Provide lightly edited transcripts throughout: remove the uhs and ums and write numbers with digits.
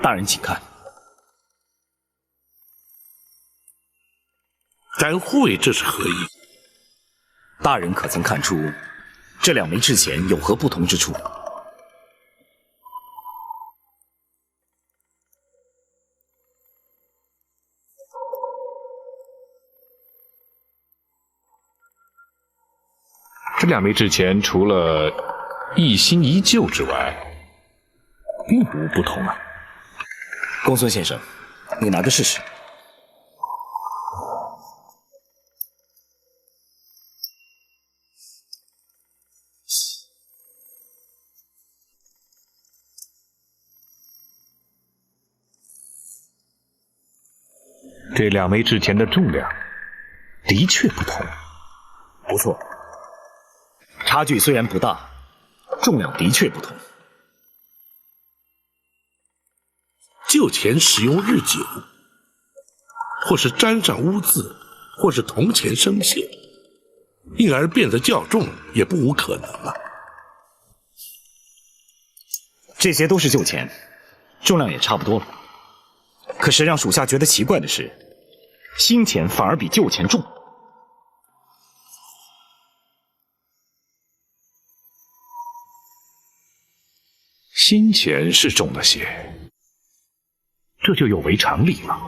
大人请看。展护卫这是何意？大人可曾看出这2枚制钱有何不同之处？这2枚制钱除了一新一旧之外，并无不同啊。公孙先生，你拿着试试。这2枚制钱的重量的确不同。不错，差距虽然不大，重量的确不同。旧钱使用日久，或是沾上污渍，或是铜钱生锈，因而变得较重，也不无可能啊。这些都是旧钱，重量也差不多了。可是让属下觉得奇怪的是，新钱反而比旧钱重。新钱是重了些，这就有违常理了。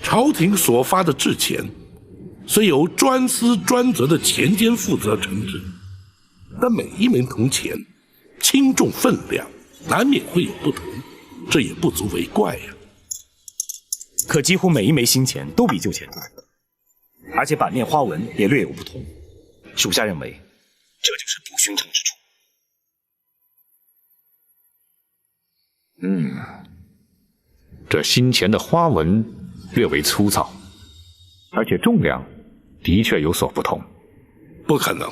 朝廷所发的制钱，虽由专司专责的钱监负责惩治，但每一枚铜钱轻重分量难免会有不同，这也不足为怪呀。可几乎每一枚新钱都比旧钱重，而且版面花纹也略有不同。属下认为，这就是不寻常之处。这新钱的花纹略为粗糙，而且重量的确有所不同。不可能，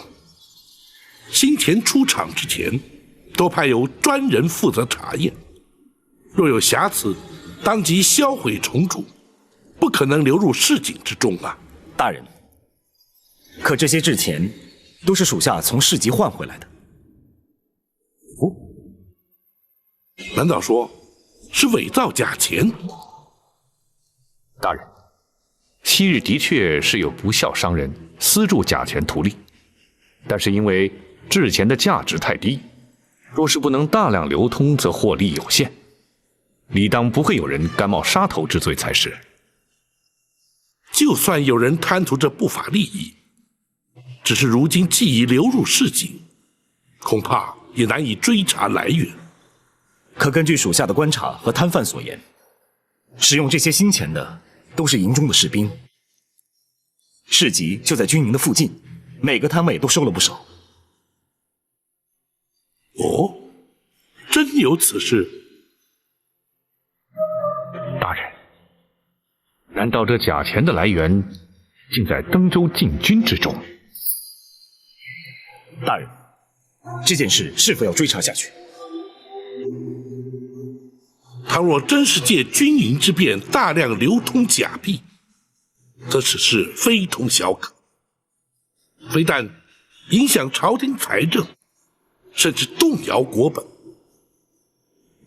新钱出厂之前，都派有专人负责查验，若有瑕疵，当即销毁重铸，不可能流入市井之中啊！大人，可这些制钱都是属下从市集换回来的。哦，难道说是伪造假钱？大人，昔日的确是有不孝商人私铸假钱图利，但是因为制钱的价值太低，若是不能大量流通，则获利有限，理当不会有人甘冒杀头之罪才是。就算有人贪图这不法利益，只是如今既已流入市井，恐怕也难以追查来源。可根据属下的观察和摊贩所言，使用这些新钱的都是营中的士兵。市集就在军营的附近，每个摊位都收了不少。哦，真有此事？大人，难道这假钱的来源竟在登州禁军之中？大人，这件事是否要追查下去？倘若真是借军营之便大量流通假币，则此事非同小可，非但影响朝廷财政，甚至动摇国本，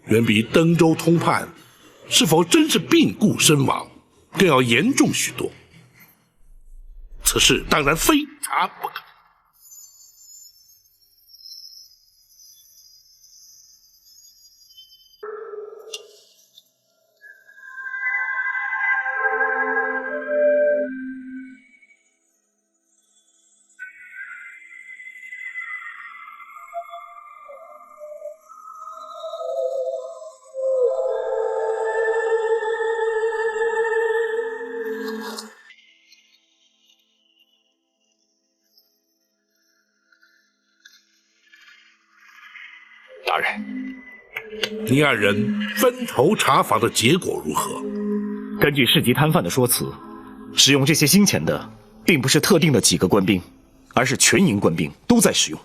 远比登州通判是否真是病故身亡更要严重许多。此事当然非查不可。大人，你二人分头查访的结果如何？根据市集摊贩的说辞，使用这些新钱的并不是特定的几个官兵，而是全营官兵都在使用。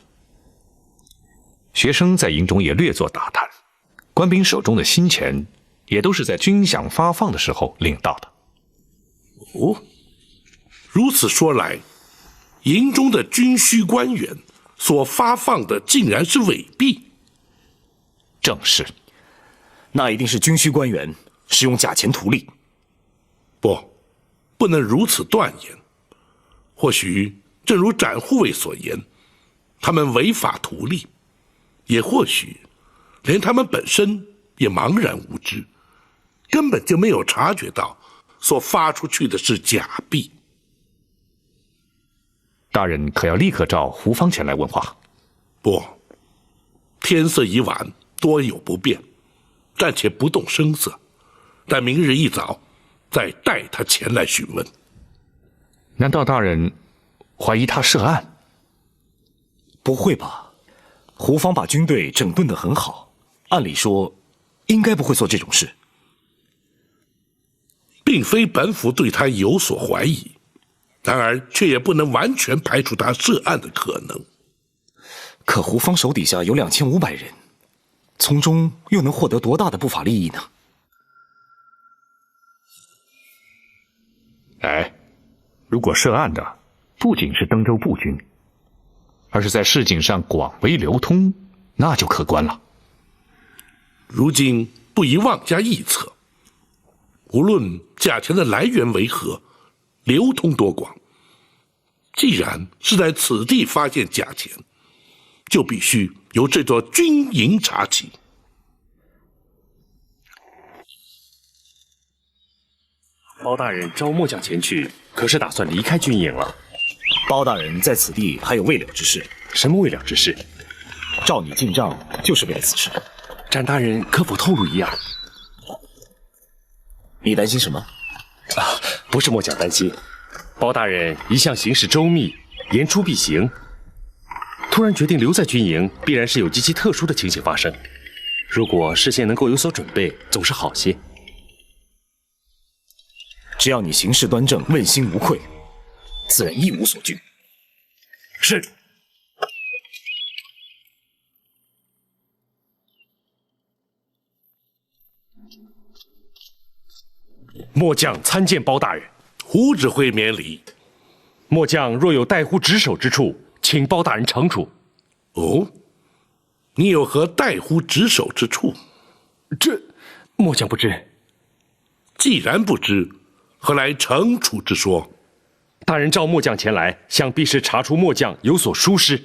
学生在营中也略作打探，官兵手中的新钱也都是在军饷发放的时候领到的。哦，如此说来，营中的军需官员所发放的竟然是伪币。正是，那一定是军需官员使用假钱图利。不能如此断言。或许正如展护卫所言，他们违法图利，也或许连他们本身也茫然无知，根本就没有察觉到所发出去的是假币。大人可要立刻召胡方前来问话。不，天色已晚，多有不便，暂且不动声色，待明日一早再带他前来询问。难道大人怀疑他涉案？不会吧？胡方把军队整顿得很好，按理说应该不会做这种事。并非本府对他有所怀疑，然而却也不能完全排除他涉案的可能。可胡方手底下有2500人，从中又能获得多大的不法利益呢？如果涉案的不仅是登州步军，而是在市井上广为流通，那就可观了。如今不宜妄加臆测，无论假钱的来源为何，流通多广，既然是在此地发现假钱，就必须由这座军营查起。包大人召末将前去，可是打算离开军营了？包大人在此地还有未了之事。什么未了之事？召你进帐就是为了此事。展大人可否透露一二？你担心什么？不是末将担心，包大人一向行事周密，言出必行。突然决定留在军营，必然是有极其特殊的情形发生。如果事先能够有所准备，总是好些。只要你行事端正，问心无愧，自然一无所惧。是。末将参见包大人。胡指挥免礼。末将若有怠忽职守之处，请包大人惩处。哦，你有何怠忽职守之处？这末将不知。既然不知，何来惩处之说？大人召末将前来，想必是查出末将有所疏失。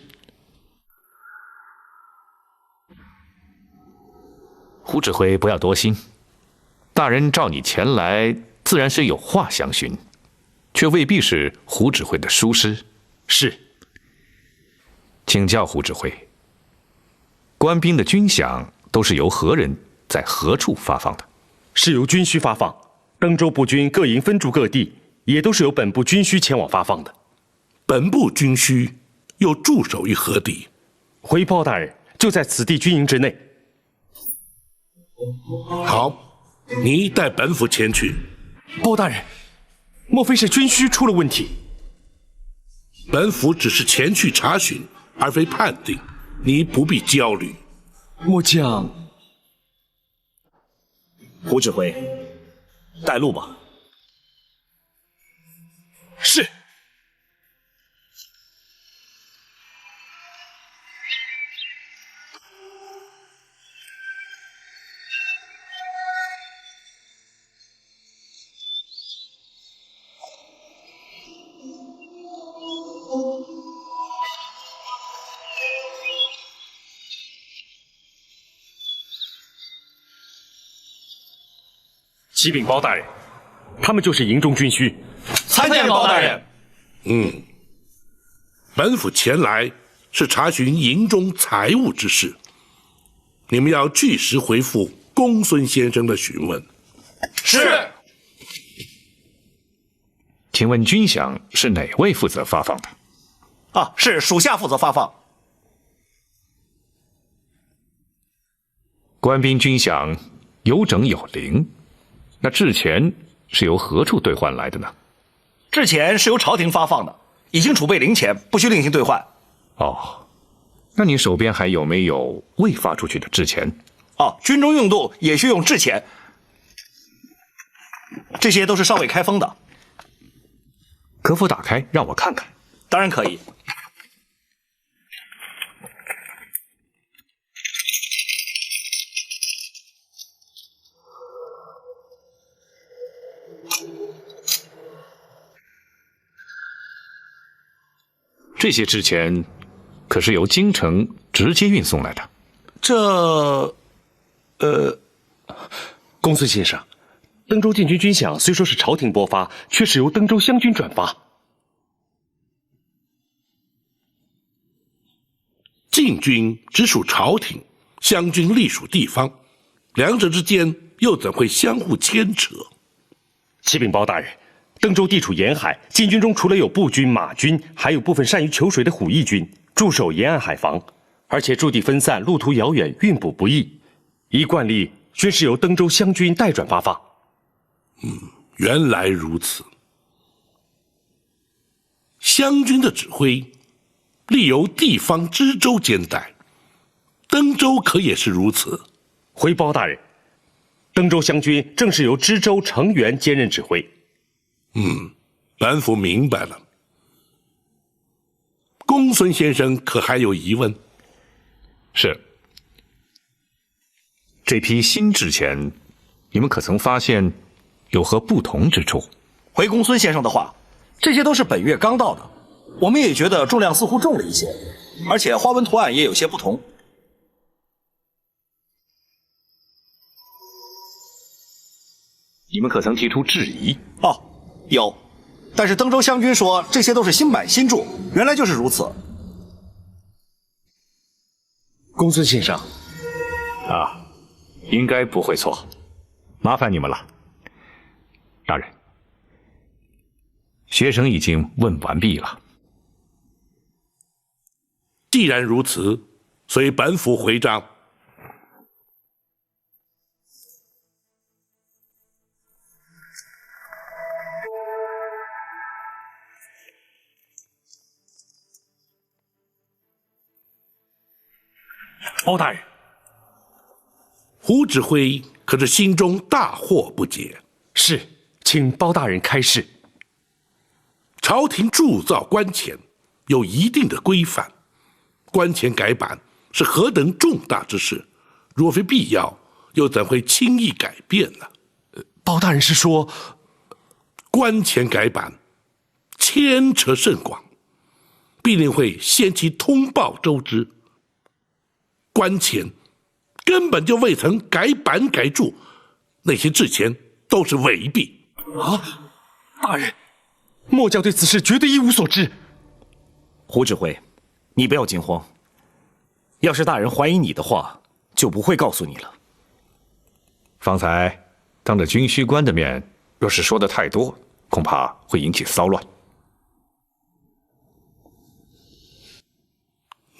胡指挥不要多心，大人召你前来，自然是有话相询，却未必是胡指挥的疏失。是。请教胡指挥，官兵的军饷都是由何人在何处发放的？是由军需发放，登州步军各营分驻各地，也都是由本部军需前往发放的。本部军需又驻守于何地？回包大人就在此地军营之内。好，你带本府前去。包大人，莫非是军需出了问题？本府只是前去查询，而非判定，你不必焦虑。末将。胡指挥，带路吧。是。启禀包大人，他们就是营中军需。参见包大人。本府前来是查询营中财务之事，你们要据实回复公孙先生的询问。是。请问军饷是哪位负责发放的？是属下负责发放。官兵军饷有整有零，那制钱是由何处兑换来的呢？制钱是由朝廷发放的，已经储备零钱，不需另行兑换。哦，那你手边还有没有未发出去的制钱？军中用度也需用制钱，这些都是尚未开封的。可否打开让我看看？当然可以。这些制钱可是由京城直接运送来的。公孙先生，登州禁军军饷虽说是朝廷拨发，却是由登州湘军转发。禁军直属朝廷，湘军隶属地方，两者之间又怎会相互牵扯？启禀包大人，登州地处沿海，禁军中除了有步军、马军，还有部分善于求水的虎翼军驻守沿岸海防，而且驻地分散，路途遥远，运补不易。依惯例，均是由登州湘军代转发放。原来如此。湘军的指挥历由地方知州兼代，登州可也是如此。回包大人，登州湘军正是由知州程元兼任指挥。板府明白了。公孙先生可还有疑问？是。这批新制钱，你们可曾发现有何不同之处？回公孙先生的话，这些都是本月刚到的，我们也觉得重量似乎重了一些，而且花纹图案也有些不同。你们可曾提出质疑？哦，有，但是登州湘军说这些都是新版新铸，原来就是如此。公孙先生，啊，应该不会错，麻烦你们了。大人，学生已经问完毕了。既然如此，随本府回帐。包大人，胡指挥可是心中大惑不解。是，请包大人开示。朝廷铸造官钱有一定的规范，官钱改版是何等重大之事，若非必要，又怎会轻易改变呢？包大人是说，官钱改版牵扯甚广，必定会先期通报周知。官钱根本就未曾改版改铸，那些制钱都是伪币。啊！大人，末将对此事绝对一无所知。胡指挥，你不要惊慌。要是大人怀疑你的话，就不会告诉你了。方才当着军需官的面，若是说的太多，恐怕会引起骚乱。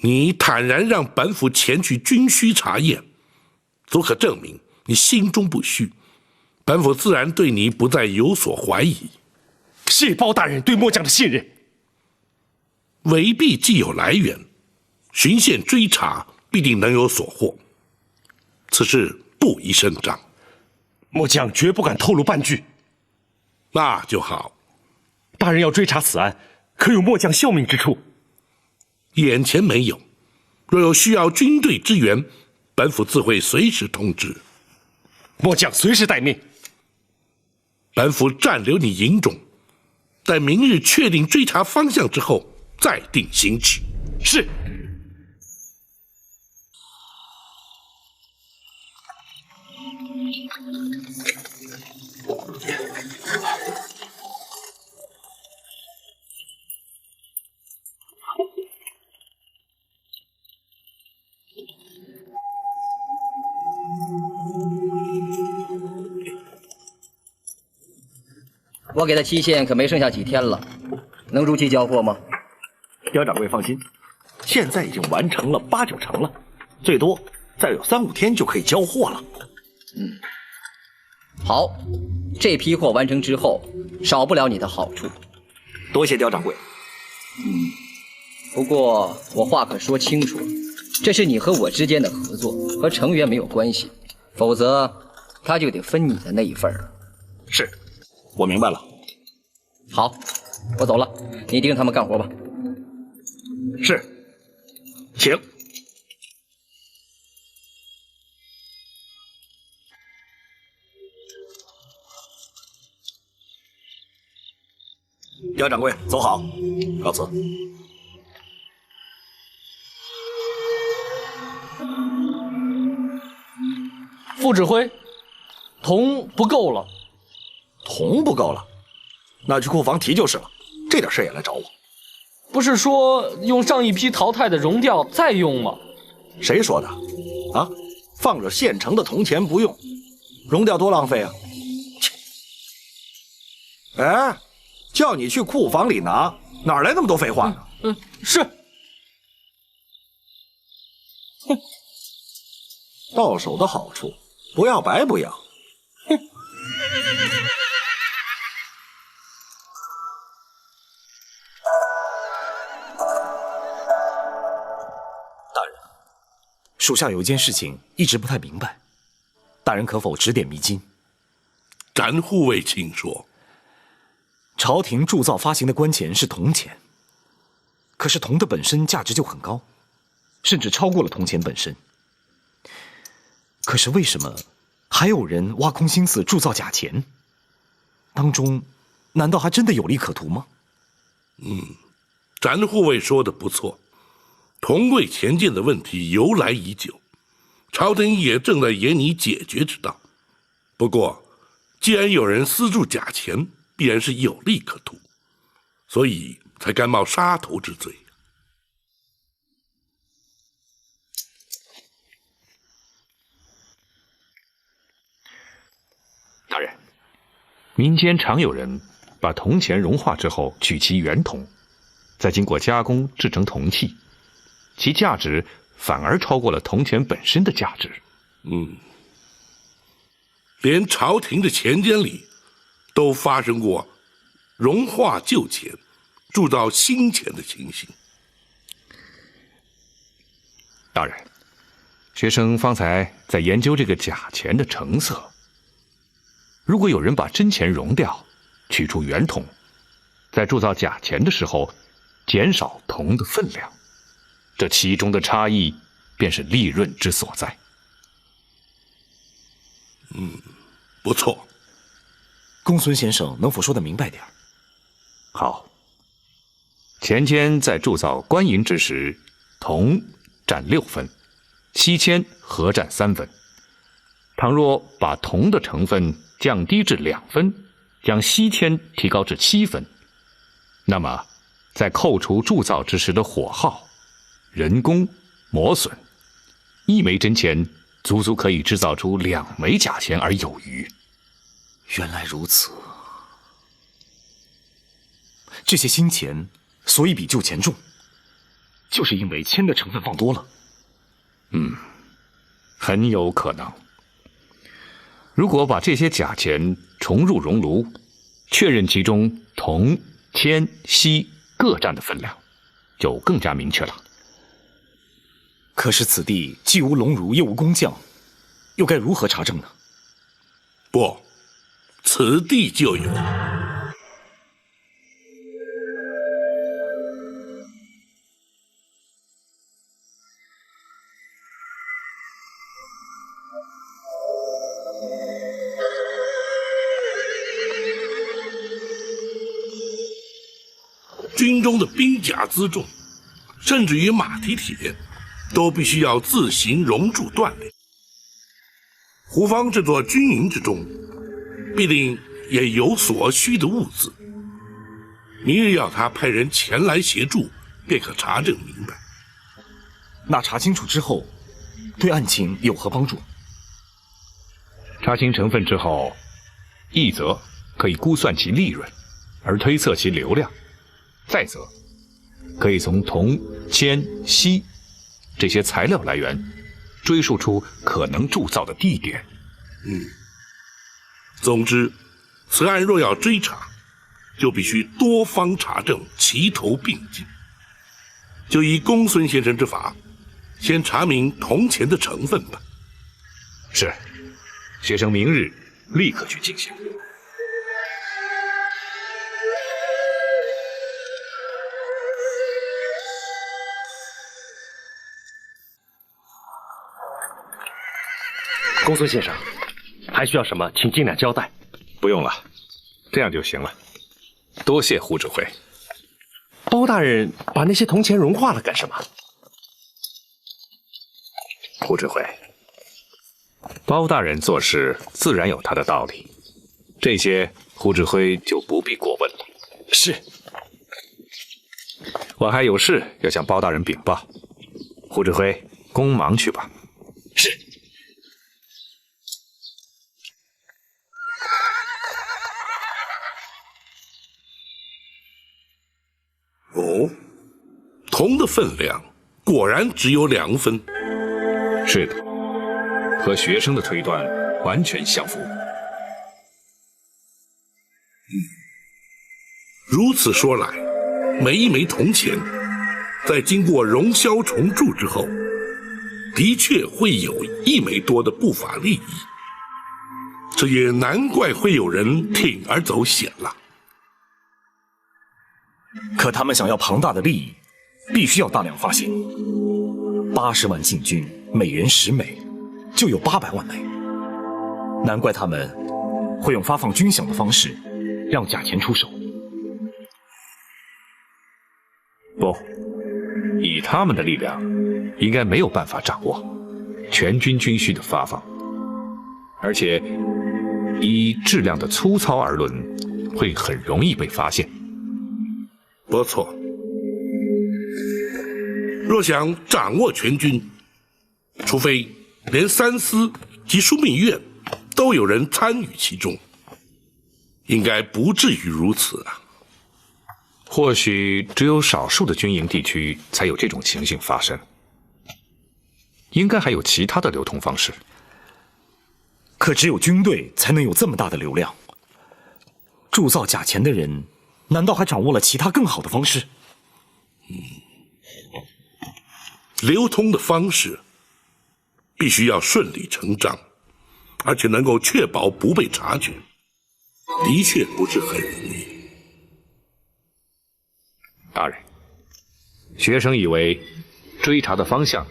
你坦然让本府前去军需查验，足可证明你心中不虚，本府自然对你不再有所怀疑。谢包大人对末将的信任。伪币既有来源，循线追查必定能有所获，此事不宜声张。末将绝不敢透露半句。那就好。大人要追查此案，可有末将效命之处？眼前没有，若有需要军队支援，本府自会随时通知。末将随时待命。本府暂留你营中，待明日确定追查方向之后，再定行止。是。我给的期限可没剩下几天了，能如期交货吗？刁掌柜放心，现在已经完成了8、9成了，最多再有3、5天就可以交货了。好，这批货完成之后，少不了你的好处。多谢刁掌柜。不过我话可说清楚，这是你和我之间的合作，和成员没有关系，否则他就得分你的那一份了。是，我明白了。好，我走了，你盯着他们干活吧。是，请。姚掌柜，走好，告辞。副指挥，铜不够了。铜不够了，那去库房提就是了。这点事也来找我？不是说用上一批淘汰的熔吊再用吗？谁说的？啊，放着现成的铜钱不用，熔吊多浪费啊！切！哎，叫你去库房里拿，哪来那么多废话呢？是。哼，到手的好处不要白不要。哼。大人，属下有一件事情一直不太明白，大人可否指点迷津？展护卫，请说。朝廷铸造发行的官钱是铜钱，可是铜的本身价值就很高，甚至超过了铜钱本身。可是为什么还有人挖空心思铸造假钱？当中难道还真的有利可图吗？展护卫说的不错，铜贵钱贱的问题由来已久，朝廷也正在研拟解决之道。不过，既然有人私铸假钱，必然是有利可图，所以才甘冒杀头之罪。大人，民间常有人把铜钱融化之后取其原铜，再经过加工制成铜器，其价值反而超过了铜钱本身的价值。连朝廷的钱监里都发生过融化旧钱、铸造新钱的情形。大人，学生方才在研究这个假钱的成色。如果有人把真钱熔掉，取出原铜，在铸造假钱的时候减少铜的分量，这其中的差异便是利润之所在。不错。公孙先生能否说得明白点？好，钱监在铸造官银之时，铜占6分，锡铅合占3分。倘若把铜的成分降低至2分，将锡铅提高至7分，那么在扣除铸造之时的火耗、人工、磨损，1枚真钱足足可以制造出2枚假钱而有余。原来如此，这些新钱所以比旧钱重，就是因为铅的成分放多了。很有可能。如果把这些假钱重入熔炉，确认其中铜、铅、锡各占的分量，就更加明确了。可是此地既无熔炉又无工匠，又该如何查证呢？不，此地就有。军中的兵甲辎重，甚至于马蹄铁，都必须要自行熔铸锻炼。胡方这座军营之中，必定也有所需的物资。明日要他派人前来协助，便可查证明白。那查清楚之后，对案情有何帮助？查清成分之后，一则可以估算其利润，而推测其流量；再则可以从铜、铅、锡这些材料来源追溯出可能铸造的地点。总之，此案若要追查，就必须多方查证，齐头并进。就以公孙先生之法，先查明铜钱的成分吧。是，学生明日立刻去进行。公孙先生，还需要什么，请尽量交代。不用了，这样就行了。多谢胡指挥。包大人把那些铜钱融化了干什么？胡指挥，包大人做事自然有他的道理，这些胡指挥就不必过问了。是。我还有事要向包大人禀报，胡指挥，公忙去吧。是。哦，铜的分量果然只有2分。是的，和学生的推断完全相符。如此说来，每一枚铜钱在经过熔销重铸之后，的确会有1枚多的不法利益。这也难怪会有人铤而走险了。可他们想要庞大的利益，必须要大量发现。80万禁军，每人10枚，就有800万枚。难怪他们会用发放军饷的方式，让假钱出手。不，以他们的力量，应该没有办法掌握全军军需的发放，而且以质量的粗糙而论，会很容易被发现。不错，若想掌握全军，除非连三司及枢密院都有人参与其中，应该不至于如此啊。或许只有少数的军营地区才有这种情形发生，应该还有其他的流通方式。可只有军队才能有这么大的流量。铸造假钱的人，难道还掌握了其他更好的方式？流通的方式必须要顺理成章，而且能够确保不被察觉，的确不是很容易。大人，学生以为追查的方向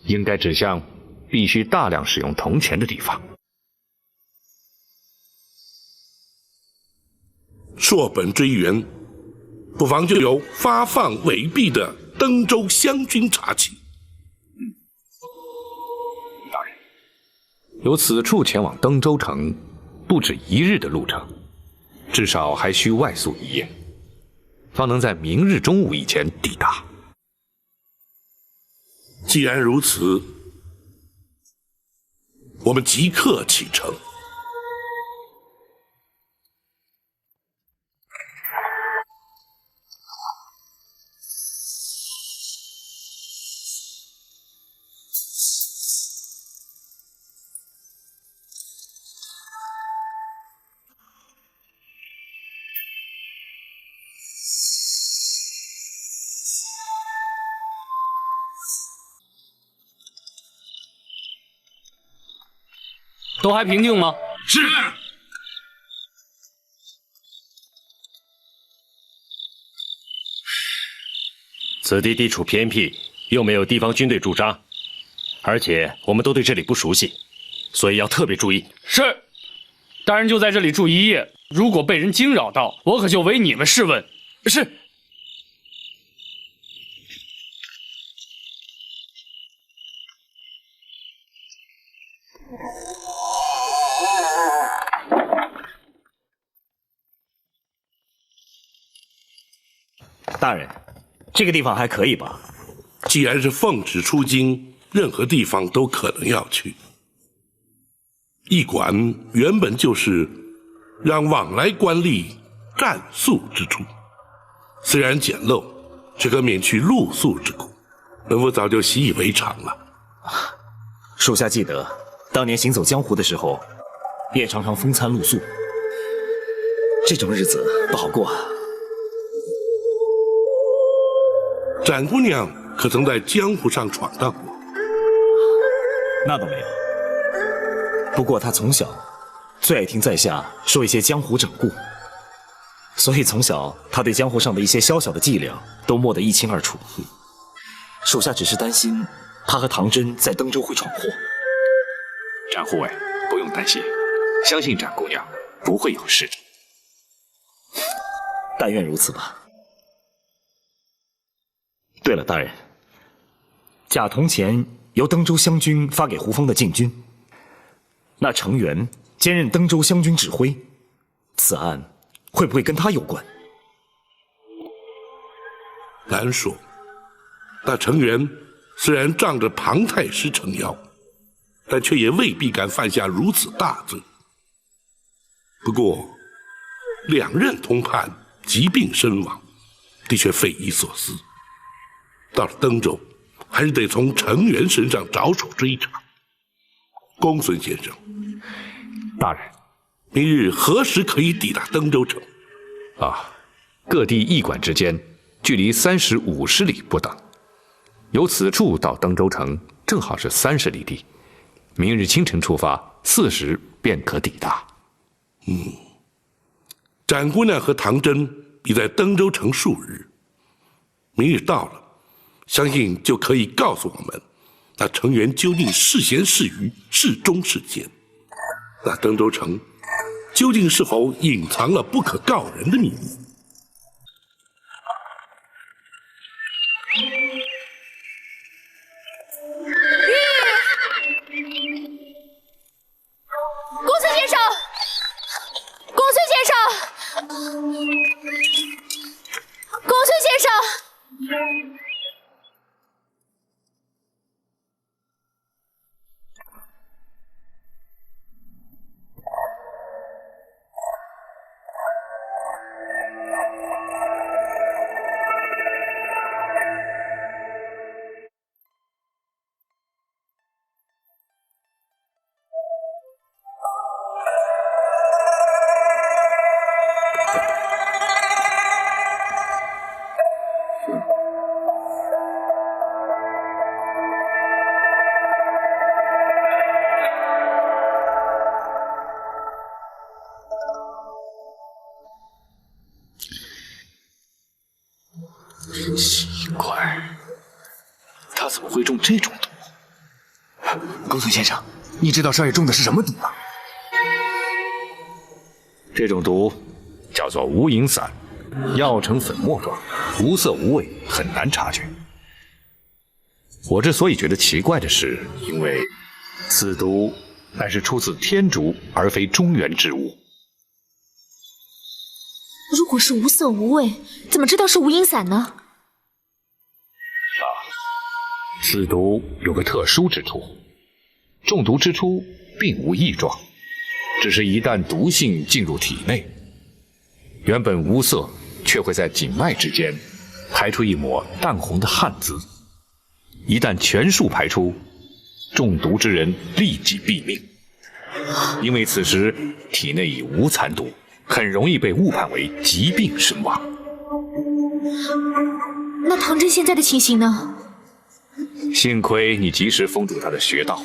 应该指向必须大量使用铜钱的地方。溯本追源，不妨就由发放伪币的登州湘军查起。大人，由此处前往登州城，不止1日的路程，至少还需外宿1夜，方能在明日中午以前抵达。既然如此，我们即刻启程。都还平静吗？是。此地地处偏僻，又没有地方军队驻扎，而且我们都对这里不熟悉，所以要特别注意。是，大人就在这里住1夜，如果被人惊扰到，我可就为你们试问。是。大人，这个地方还可以吧？既然是奉旨出京，任何地方都可能要去。驿馆原本就是让往来官吏暂宿之处，虽然简陋，却可免去露宿之苦。本府早就习以为常了。属下记得，当年行走江湖的时候，也常常风餐露宿，这种日子不好过啊。展姑娘可曾在江湖上闯荡过？那倒没有。不过她从小最爱听在下说一些江湖整故，所以从小她对江湖上的一些小小的伎俩都摸得一清二楚。属下只是担心她和唐真在登州会闯祸。展护卫，不用担心，相信展姑娘不会有事的。但愿如此吧。对了，大人，甲铜钱由登州湘军发给胡风的禁军，那程元兼任登州湘军指挥，此案会不会跟他有关？难说。那程元虽然仗着庞太师撑腰，但却也未必敢犯下如此大罪。不过，两任通判疾病身亡，的确匪夷所思。到了登州，还是得从程元身上着手追查。公孙先生，大人，明日何时可以抵达登州城？各地驿馆之间距离30、50里不等，由此处到登州城正好是30里地。明日清晨出发，4时便可抵达。展姑娘和唐真已在登州城数日，明日到了，相信就可以告诉我们，那程元究竟是贤是愚，是忠是奸。那登州城究竟是否隐藏了不可告人的秘密？公孙先生，公孙先生，公孙先生。奇怪，他怎么会中这种毒？公孙先生，你知道少爷中的是什么毒吗？这种毒叫做无影散，药成粉末状，无色无味，很难察觉。我之所以觉得奇怪的是，因为此毒乃是出自天竺，而非中原之物。如果是无色无味，怎么知道是无影散呢？此毒有个特殊之处，中毒之初并无异状，只是一旦毒性进入体内，原本无色，却会在颈脉之间排出一抹淡红的汗渍。一旦全数排出，中毒之人立即毙命，因为此时体内已无残毒，很容易被误判为疾病身亡。那唐真现在的情形呢？幸亏你及时封住他的穴道，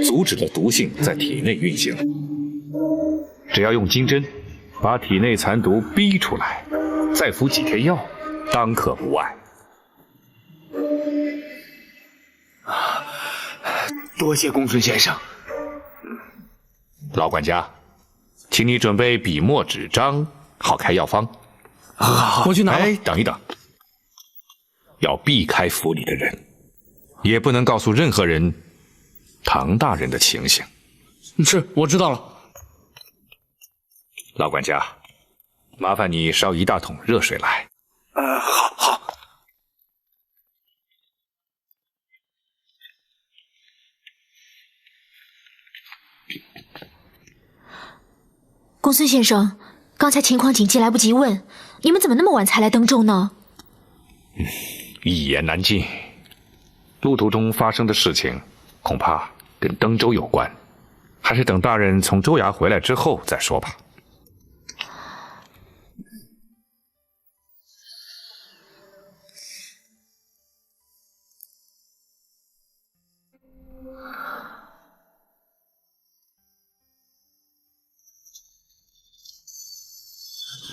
阻止了毒性在体内运行。只要用金针把体内残毒逼出来，再服几天药，当可无碍。多谢公孙先生。老管家，请你准备笔墨纸张，好开药方。我去拿了。哎，等一等，要避开府里的人，也不能告诉任何人唐大人的情形。是，我知道了。老管家，麻烦你烧1大桶热水来。好。公孙先生，刚才情况紧急，来不及问，你们怎么那么晚才来登州呢？一言难尽。路途中发生的事情，恐怕跟登州有关，还是等大人从州衙回来之后再说吧。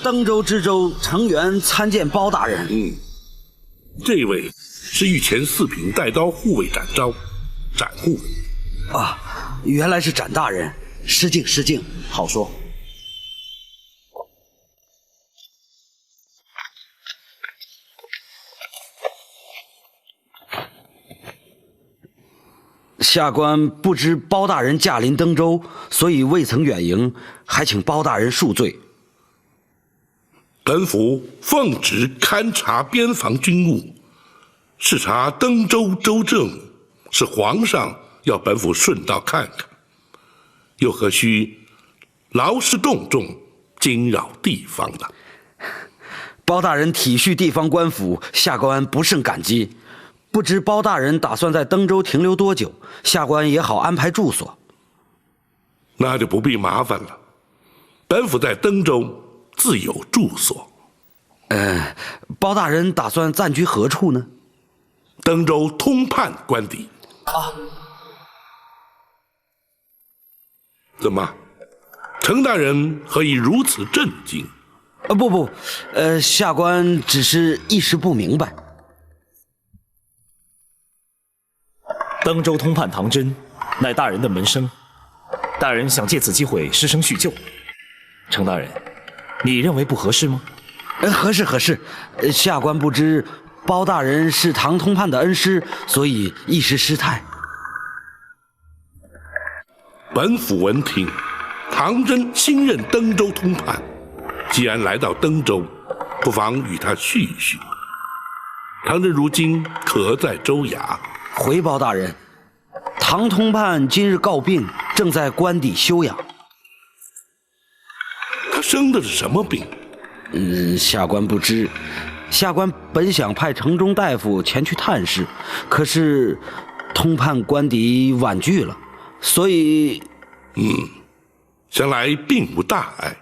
登州知州程元参见包大人。这位是御前4品带刀护卫展昭，展护卫。原来是展大人，失敬失敬，好说。下官不知包大人驾临登州，所以未曾远迎，还请包大人恕罪。本府奉旨勘察边防军务，视察登州州政，是皇上要本府顺道看看，又何须劳师动众，惊扰地方呢？包大人体恤地方官府，下官不胜感激。不知包大人打算在登州停留多久，下官也好安排住所。那就不必麻烦了，本府在登州自有住所。包大人打算暂居何处呢？登州通判官邸。怎么，程大人何以如此震惊？不，下官只是一时不明白。登州通判唐真，乃大人的门生，大人想借此机会师生叙旧。程大人，你认为不合适吗？合适。下官不知包大人是唐通判的恩师，所以一时失态。本府闻听，唐真新任登州通判，既然来到登州，不妨与他叙叙。唐真如今可在州衙？回包大人，唐通判今日告病，正在官邸休养。他生的是什么病？下官不知。下官本想派城中大夫前去探视，可是通判官邸婉拒了，所以想来并无大碍。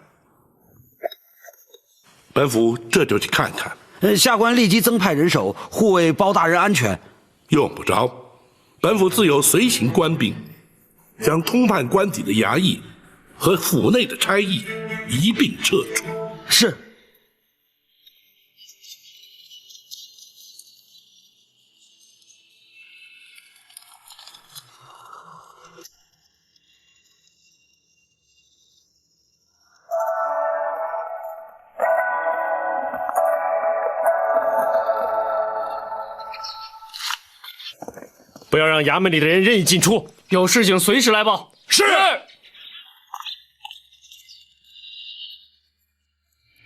本府这就去看看。下官立即增派人手护卫包大人安全。用不着，本府自有随行官兵，将通判官邸的衙役和府内的差役一并撤除。是。不要让衙门里的人任意进出，有事情随时来报。是。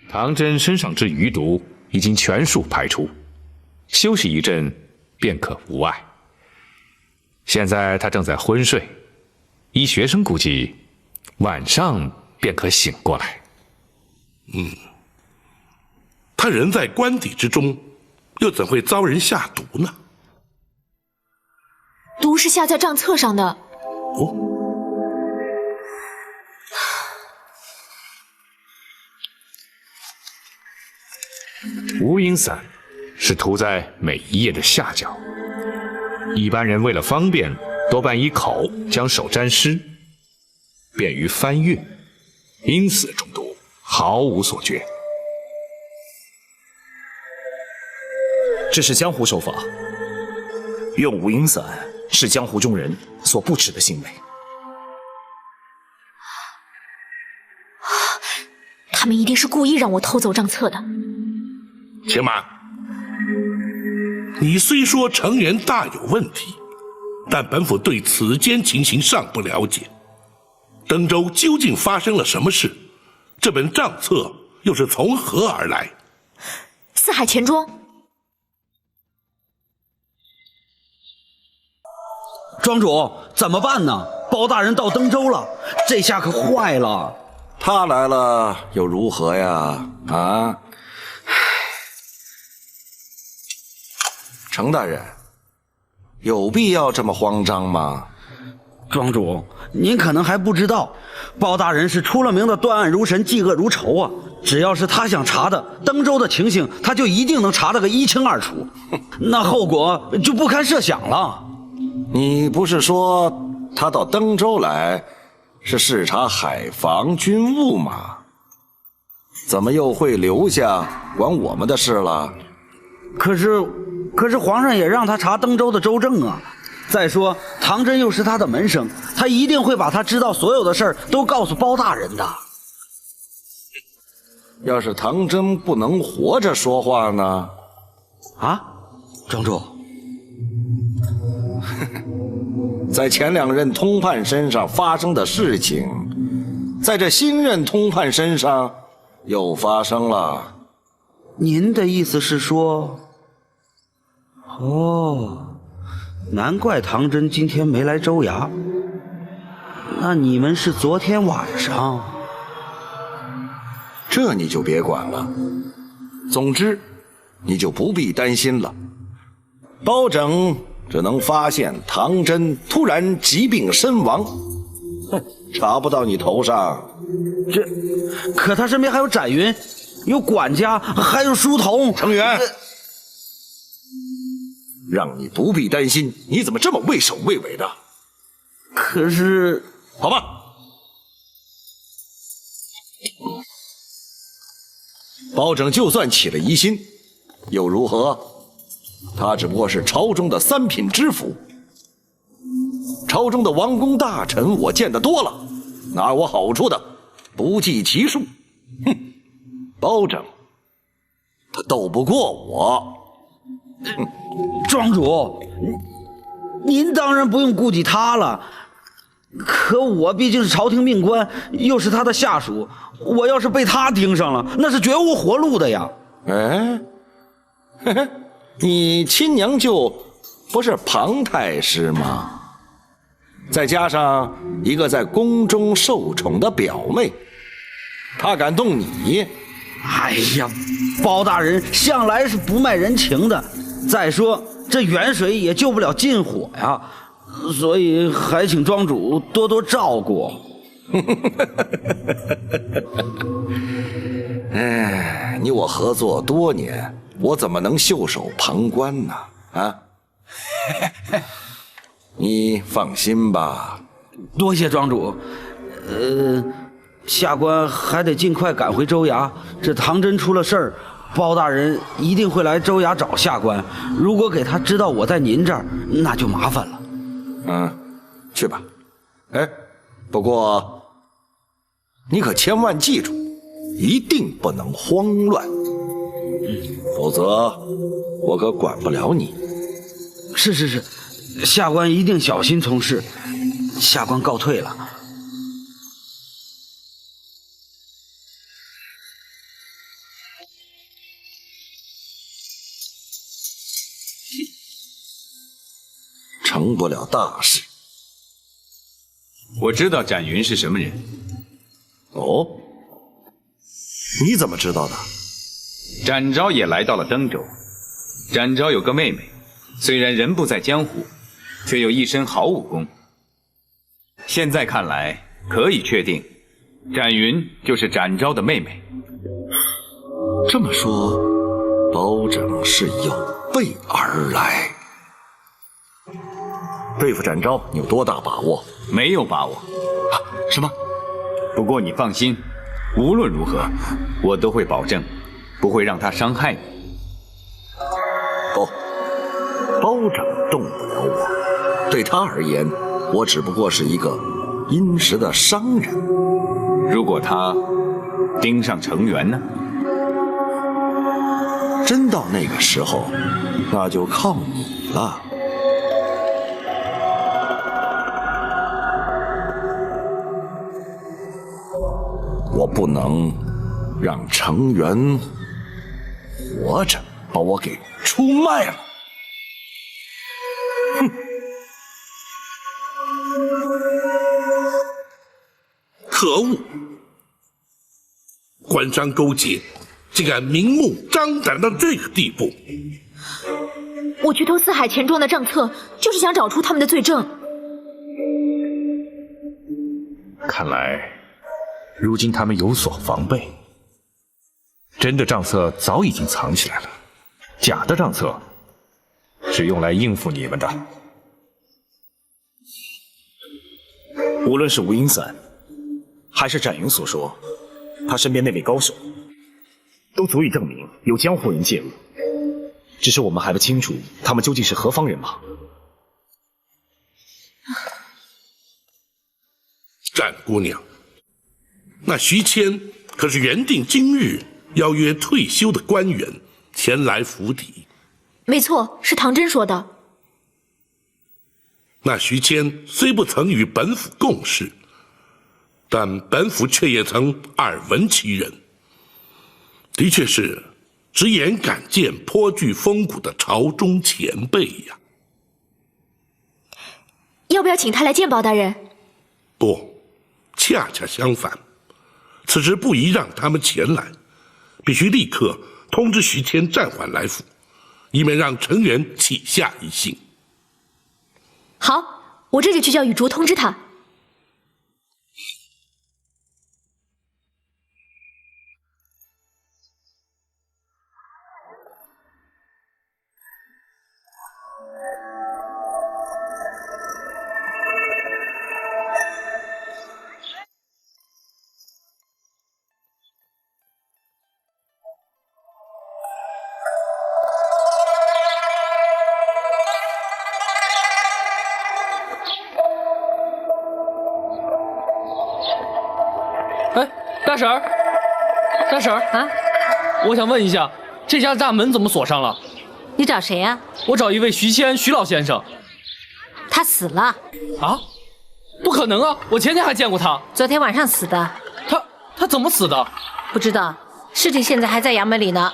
唐真身上之余毒已经全数排出，休息一阵便可无碍。现在他正在昏睡，依学生估计，晚上便可醒过来。他人在官邸之中，又怎会遭人下毒呢？毒是下在账册上的。无影散是涂在每一页的下角，一般人为了方便，多半以口将手沾湿，便于翻阅，因此中毒毫无所觉。这是江湖手法，用无影散是江湖中人所不耻的行为。他们一定是故意让我偷走账册的。且慢，你虽说成员大有问题，但本府对此间情形尚不了解。登州究竟发生了什么事？这本账册又是从何而来？四海钱庄。庄主，怎么办呢？包大人到登州了，这下可坏了。他来了又如何呀？啊！程大人，有必要这么慌张吗？庄主，您可能还不知道，包大人是出了名的断案如神、嫉恶如仇啊！只要是他想查的登州的情形，他就一定能查得个一清二楚，那后果就不堪设想了。你不是说他到登州来是视察海防军务吗？怎么又会留下管我们的事了？可是皇上也让他查登州的州政啊。再说唐真又是他的门生，他一定会把他知道所有的事儿都告诉包大人的。要是唐真不能活着说话呢？啊，庄主，在前2任通判身上发生的事情，在这新任通判身上又发生了。您的意思是说，哦，难怪唐真今天没来州衙。那你们是昨天晚上？这你就别管了。总之，你就不必担心了。包拯只能发现唐真突然疾病身亡，查不到你头上。可他身边还有展云，有管家，还有书童。程元，让你不必担心，你怎么这么畏首畏尾的？可是，好吧。包拯就算起了疑心，又如何？他只不过是朝中的3品知府，朝中的王公大臣我见得多了，拿我好处的不计其数。哼，包拯他斗不过我。庄主，您当然不用顾及他了。可我毕竟是朝廷命官，又是他的下属，我要是被他盯上了，那是绝无活路的呀。哎，嘿嘿，你亲娘舅不是庞太师吗？再加上一个在宫中受宠的表妹，他敢动你？哎呀，包大人向来是不卖人情的。再说这远水也救不了近火呀，所以还请庄主多多照顾。哎，你我合作多年，我怎么能袖手旁观呢？啊，你放心吧。多谢庄主。下官还得尽快赶回州衙。这唐真出了事儿，包大人一定会来州衙找下官。如果给他知道我在您这儿，那就麻烦了。去吧。哎，不过你可千万记住，一定不能慌乱，否则我可管不了你。是，下官一定小心从事。下官告退了。成不了大事。我知道展云是什么人。哦，你怎么知道的？展昭也来到了登州。展昭有个妹妹，虽然人不在江湖，却有一身好武功。现在看来，可以确定，展云就是展昭的妹妹。这么说，包拯是有备而来。对付展昭，你有多大把握？没有把握。什么？不过你放心，无论如何，我都会保证，不会让他伤害你。不，包拯动不了我。对他而言，我只不过是一个殷实的商人。如果他盯上程元呢？真到那个时候，那就靠你了。我不能让程元活着把我给出卖了。哼！可恶！官商勾结，竟敢明目张胆到这个地步！我去偷四海钱庄的账册，就是想找出他们的罪证。看来如今他们有所防备，真的账册早已经藏起来了，假的账册是用来应付你们的。无论是吴英散，还是展云所说，他身边那位高手，都足以证明有江湖人介入。只是我们还不清楚他们究竟是何方人马。展姑娘，那徐谦可是原定今日邀约退休的官员前来府邸。没错，是唐真说的。那徐谦虽不曾与本府共事，但本府却也曾耳闻其人，的确是直言敢谏、颇具风骨的朝中前辈呀。要不要请他来见包大人？不，恰恰相反，此时不宜让他们前来，必须立刻通知徐谦暂缓来府，以免让成员起下疑心。好，我这就去叫雨竹通知他。哎，大婶儿，大婶儿啊，我想问一下，这家大门怎么锁上了？你找谁呀？我找一位徐谦，徐老先生。他死了。啊？不可能啊！我前天还见过他。昨天晚上死的。他怎么死的？不知道，尸体现在还在衙门里呢。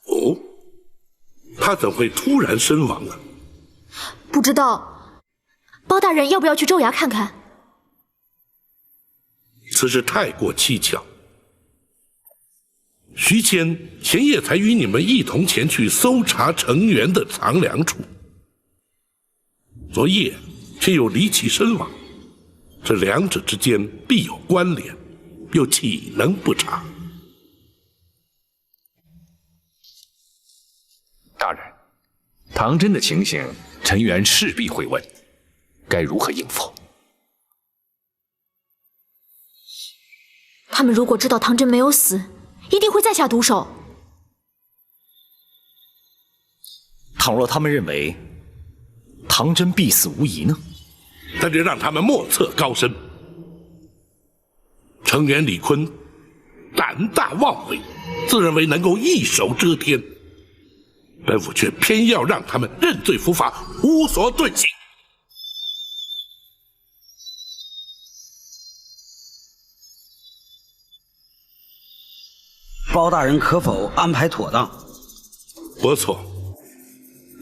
哦，他怎会突然身亡呢？不知道，包大人要不要去州衙看看？此事太过蹊跷。徐谦前夜才与你们一同前去搜查成员的藏粮处，昨夜却又离奇身亡，这两者之间必有关联，又岂能不查？大人，唐真的情形，陈元势必会问，该如何应付？他们如果知道唐真没有死，一定会再下毒手。倘若他们认为唐真必死无疑呢？那就让他们莫测高深。成员李坤胆大妄为，自认为能够一手遮天，本府却偏要让他们认罪伏法，无所遁形。包大人可否安排妥当？不错，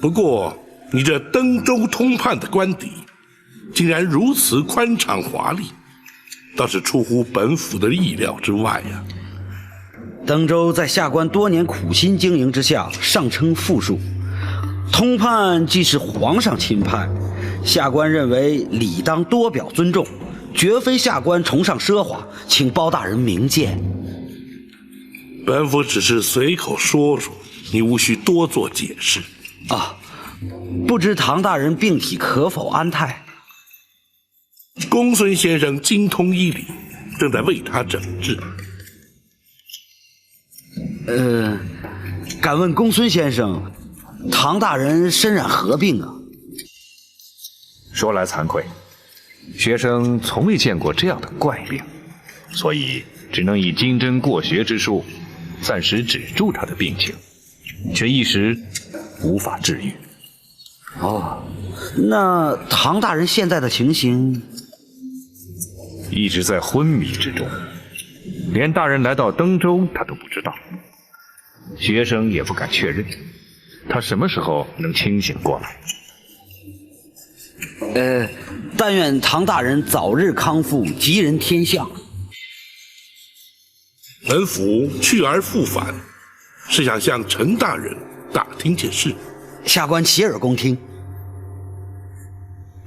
不过你这登州通判的官邸，竟然如此宽敞华丽，倒是出乎本府的意料之外呀。登州在下官多年苦心经营之下，上称富庶。通判既是皇上亲派，下官认为理当多表尊重，绝非下官崇尚奢华，请包大人明鉴。本府只是随口说说，你无需多做解释。啊，不知唐大人病体可否安泰？公孙先生精通医理，正在为他诊治。敢问公孙先生，唐大人身染何病啊？说来惭愧，学生从未见过这样的怪病，所以只能以金针过穴之术，暂时止住他的病情，却一时无法治愈。哦，那唐大人现在的情形？一直在昏迷之中，连大人来到登州他都不知道，学生也不敢确认他什么时候能清醒过来。但愿唐大人早日康复，吉人天相。本府去而复返，是想向陈大人打听件事。下官洗耳恭听。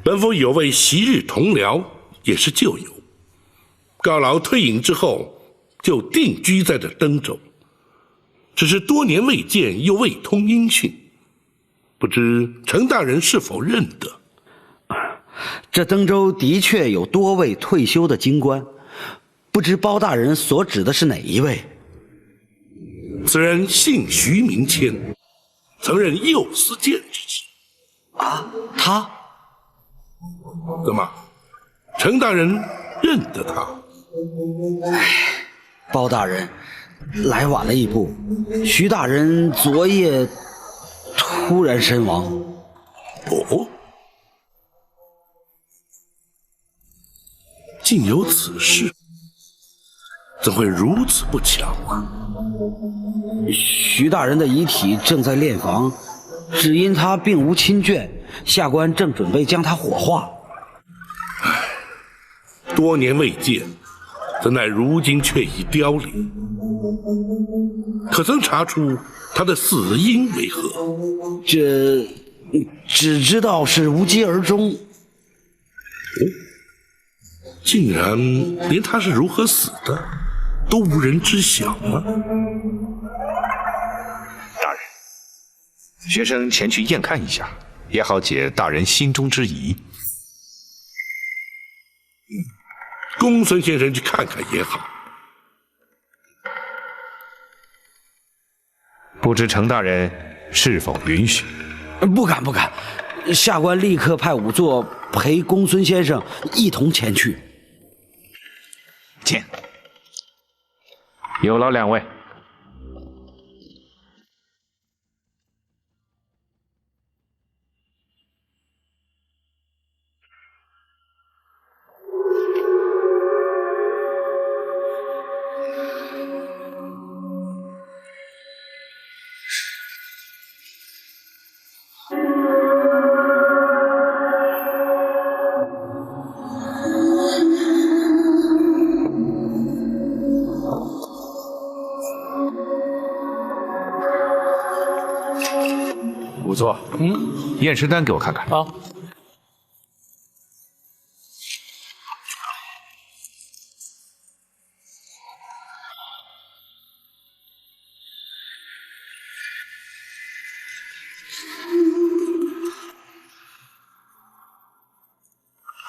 本府有位昔日同僚，也是旧友，告劳退隐之后，就定居在这登州，只是多年未见，又未通音讯，不知陈大人是否认得？这登州的确有多位退休的京官，不知包大人所指的是哪一位？此人姓徐名谦，曾任右司谏之职。啊，他？怎么，陈大人认得他？包大人，来晚了一步，徐大人昨夜突然身亡。哦，竟有此事，怎会如此不巧啊？徐大人的遗体正在殓房，只因他并无亲眷，下官正准备将他火化。多年未见，怎奈如今却已凋零？可曾查出他的死因为何？这只知道是无疾而终。竟然连他是如何死的都无人知晓吗？大人，学生前去验看一下，也好解大人心中之疑。公孙先生去看看也好。不知程大人是否允许？不敢不敢，下官立刻派仵作陪公孙先生一同前去。见。有劳两位。仵作，验尸单给我看看。好。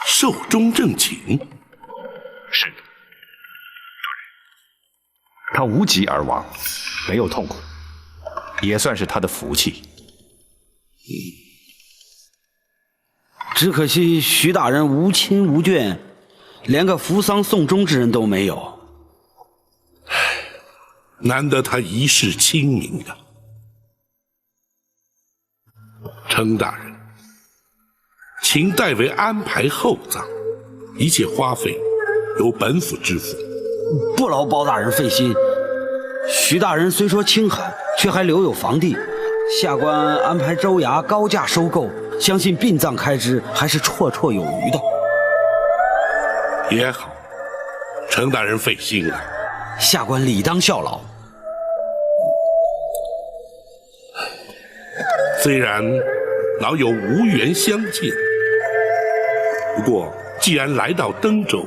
寿终正寝。是的。他无疾而亡，没有痛苦，也算是他的福气。只可惜徐大人无亲无眷，连个扶丧送终之人都没有。难得他一世清明啊！程大人，请代为安排后葬，一切花费由本府支付。不劳包大人费心。徐大人虽说清寒，却还留有房地，下官安排州衙高价收购，相信殡葬开支还是绰绰有余的。也好，程大人费心了，下官理当效劳。虽然老友无缘相见，不过既然来到登州，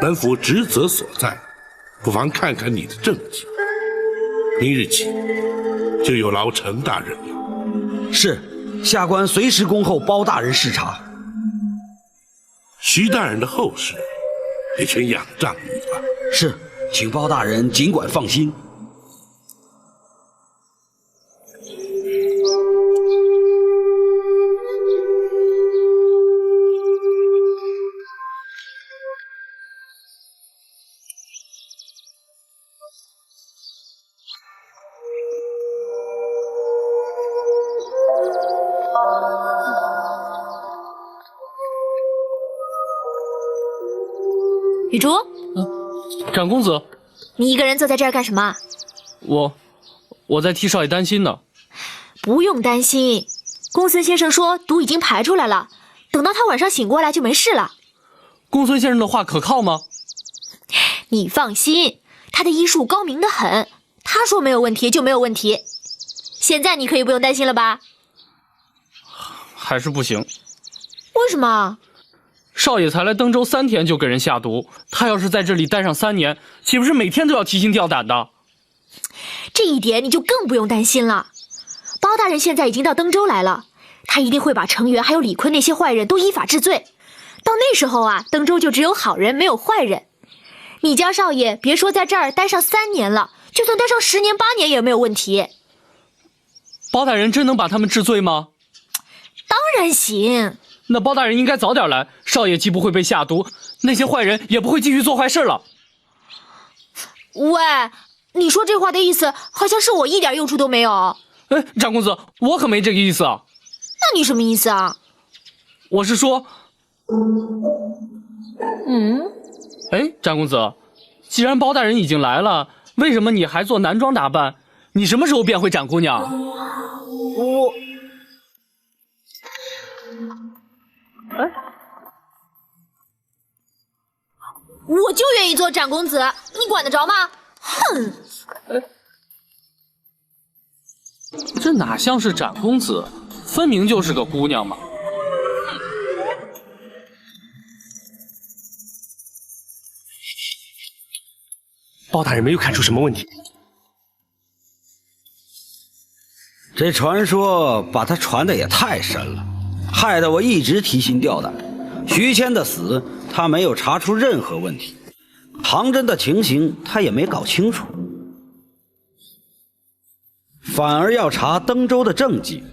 本府职责所在，不妨看看你的政绩。明日起就有劳程大人了。是，下官随时恭候包大人视察。徐大人的后事也全仰仗你了。是，请包大人尽管放心。雨竹，长公子，你一个人坐在这儿干什么？我在替少爷担心呢。不用担心，公孙先生说毒已经排出来了，等到他晚上醒过来就没事了。公孙先生的话可靠吗？你放心，他的医术高明得很，他说没有问题就没有问题。现在你可以不用担心了吧？还是不行。为什么？少爷才来登州3天就给人下毒，他要是在这里待上3年，岂不是每天都要提心吊胆的？这一点你就更不用担心了。包大人现在已经到登州来了，他一定会把程元还有李坤那些坏人都依法治罪。到那时候啊，登州就只有好人没有坏人。你家少爷别说在这儿待上3年了，就算待上10年8年也没有问题。包大人真能把他们治罪吗？当然行。那包大人应该早点来，少爷既不会被下毒，那些坏人也不会继续做坏事了。喂，你说这话的意思，好像是我一点用处都没有。哎，长公子，我可没这个意思啊。那你什么意思啊？我是说，哎，长公子，既然包大人已经来了，为什么你还做男装打扮？你什么时候变回展姑娘？我就愿意做展公子，你管得着吗？哼！这哪像是展公子，分明就是个姑娘嘛！包大人没有看出什么问题。这传说把他传的也太深了，害得我一直提心吊胆。徐谦的死，他没有查出任何问题；唐真的情形，他也没搞清楚，反而要查登州的政绩。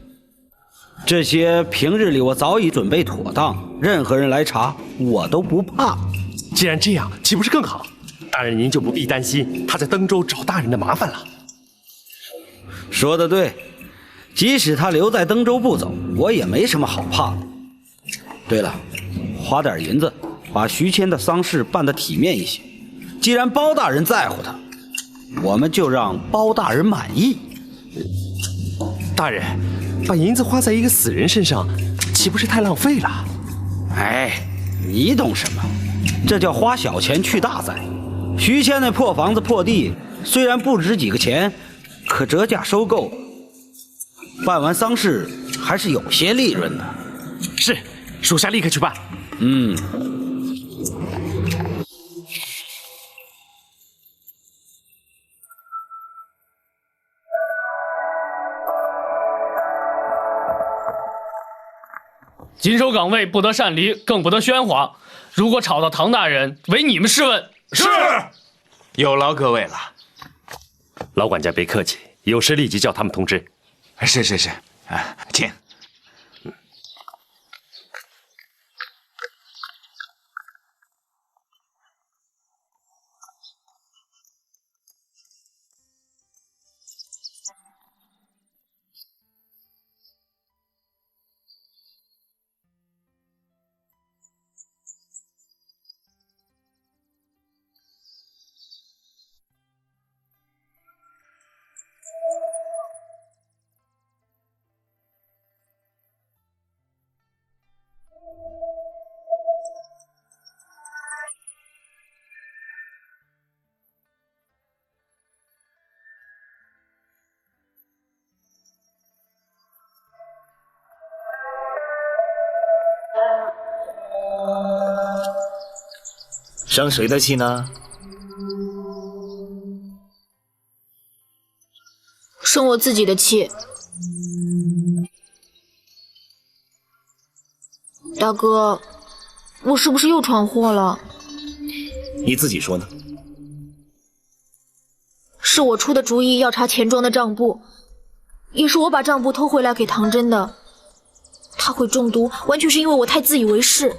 这些平日里我早已准备妥当，任何人来查，我都不怕。既然这样，岂不是更好？大人您就不必担心他在登州找大人的麻烦了。说得对，即使他留在登州不走，我也没什么好怕的。对了，花点银子，把徐谦的丧事办得体面一些。既然包大人在乎他，我们就让包大人满意。大人，把银子花在一个死人身上，岂不是太浪费了？哎，你懂什么？这叫花小钱去大灾。徐谦那破房子破地，虽然不值几个钱，可折价收购，办完丧事还是有些利润的。是，属下立刻去办。紧守岗位，不得擅离，更不得喧哗。如果吵到唐大人，唯你们是问。是，有劳各位了。老管家别客气，有事立即叫他们通知。是，请。生谁的气呢？生我自己的气。大哥，我是不是又闯祸了？你自己说呢？是我出的主意要查钱庄的账簿，也是我把账簿偷回来给唐真的。他会中毒，完全是因为我太自以为是。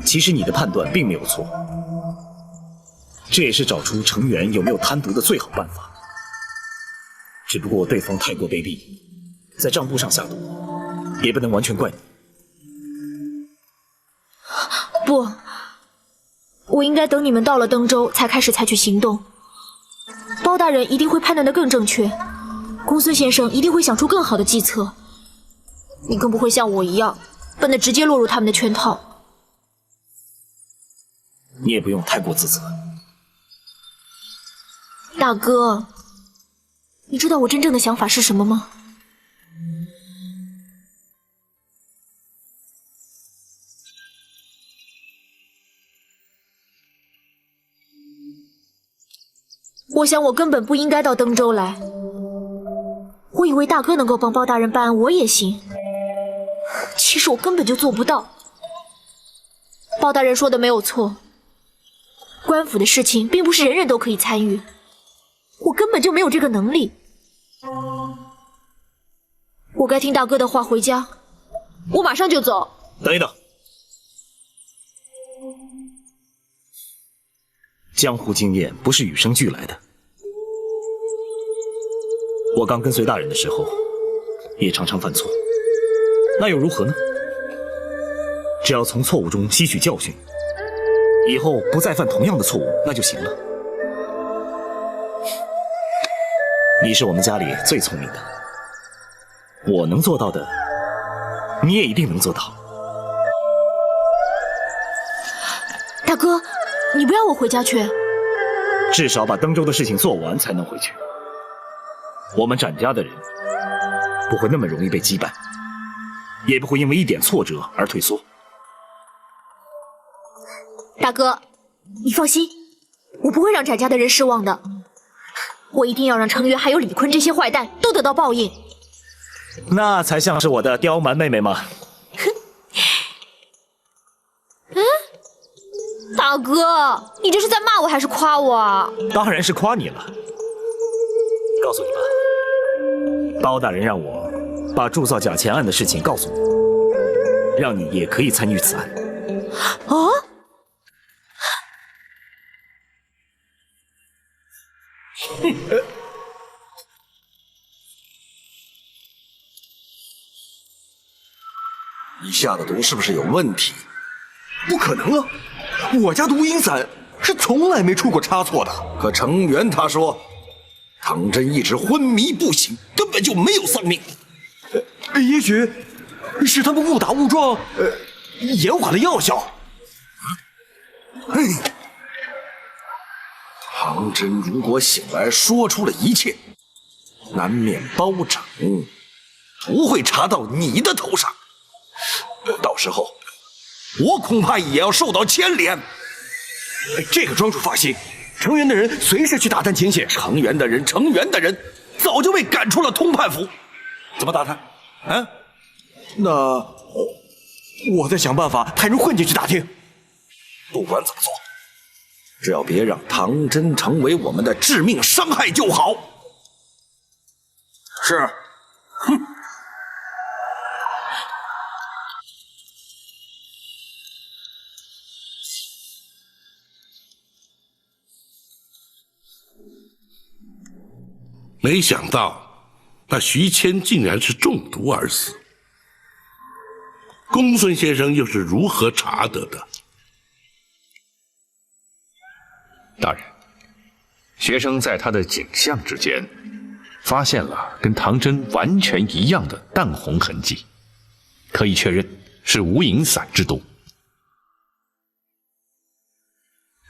其实你的判断并没有错，这也是找出程元有没有贪渎的最好办法。只不过对方太过卑鄙，在账簿上下毒，也不能完全怪你。不，我应该等你们到了登州才开始采取行动。包大人一定会判断得更正确，公孙先生一定会想出更好的计策。你更不会像我一样笨得直接落入他们的圈套。你也不用太过自责。大哥，你知道我真正的想法是什么吗？我想我根本不应该到登州来。我以为大哥能够帮包大人办案，我也行。其实我根本就做不到。包大人说的没有错，官府的事情并不是人人都可以参与，我根本就没有这个能力。我该听大哥的话回家，我马上就走。等一等，江湖经验不是与生俱来的。我刚跟随大人的时候，也常常犯错，那又如何呢？只要从错误中吸取教训，以后不再犯同样的错误，那就行了。你是我们家里最聪明的，我能做到的，你也一定能做到。大哥，你不要我回家去，至少把登州的事情做完才能回去。我们展家的人不会那么容易被击败，也不会因为一点挫折而退缩。大哥，你放心，我不会让展家的人失望的。我一定要让程元还有李坤这些坏蛋都得到报应。那才像是我的刁蛮妹妹吗？大哥，你这是在骂我还是夸我啊？当然是夸你了。告诉你吧，包大人让我把铸造假钱案的事情告诉你，让你也可以参与此案。啊？你下的毒是不是有问题？不可能啊！我家的无影伞是从来没出过差错的。可程元他说，唐真一直昏迷不醒，根本就没有丧命。也许是他们误打误撞，延缓了药效。唐真如果醒来说出了一切，难免包拯不会查到你的头上，到时候我恐怕也要受到牵连。这个庄主放心，程元的人随时去打探情形。程元的人早就被赶出了通判府，怎么打探？啊？那我再想办法派人混进去打听。不管怎么做，只要别让唐真成为我们的致命伤害就好。是。哼。没想到，那徐谦竟然是中毒而死。公孙先生又是如何查得的？大人，学生在他的颈项之间发现了跟唐真完全一样的淡红痕迹，可以确认是无影伞之毒。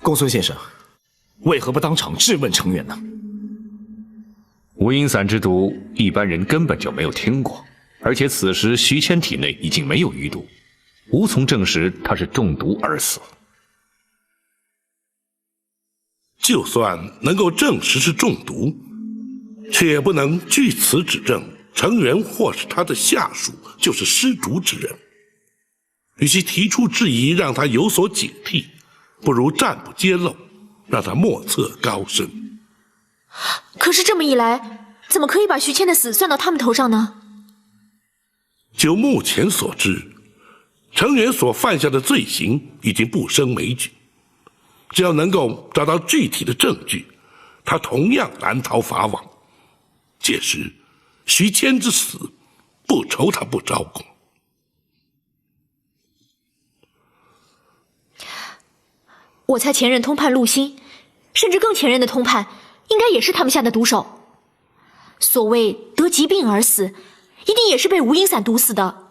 公孙先生，为何不当场质问程元呢？无影伞之毒，一般人根本就没有听过，而且此时徐谦体内已经没有余毒，无从证实他是中毒而死。就算能够证实是中毒，却也不能据此指证程元或是他的下属就是施毒之人。与其提出质疑让他有所警惕，不如暂不揭露，让他莫测高深。可是这么一来，怎么可以把徐谦的死算到他们头上呢？就目前所知，程元所犯下的罪行已经不胜枚举，只要能够找到具体的证据，他同样难逃法网。届时，徐谦之死，不愁他不招供。我猜前任通判陆星，甚至更前任的通判，应该也是他们下的毒手。所谓得疾病而死，一定也是被无影伞毒死的。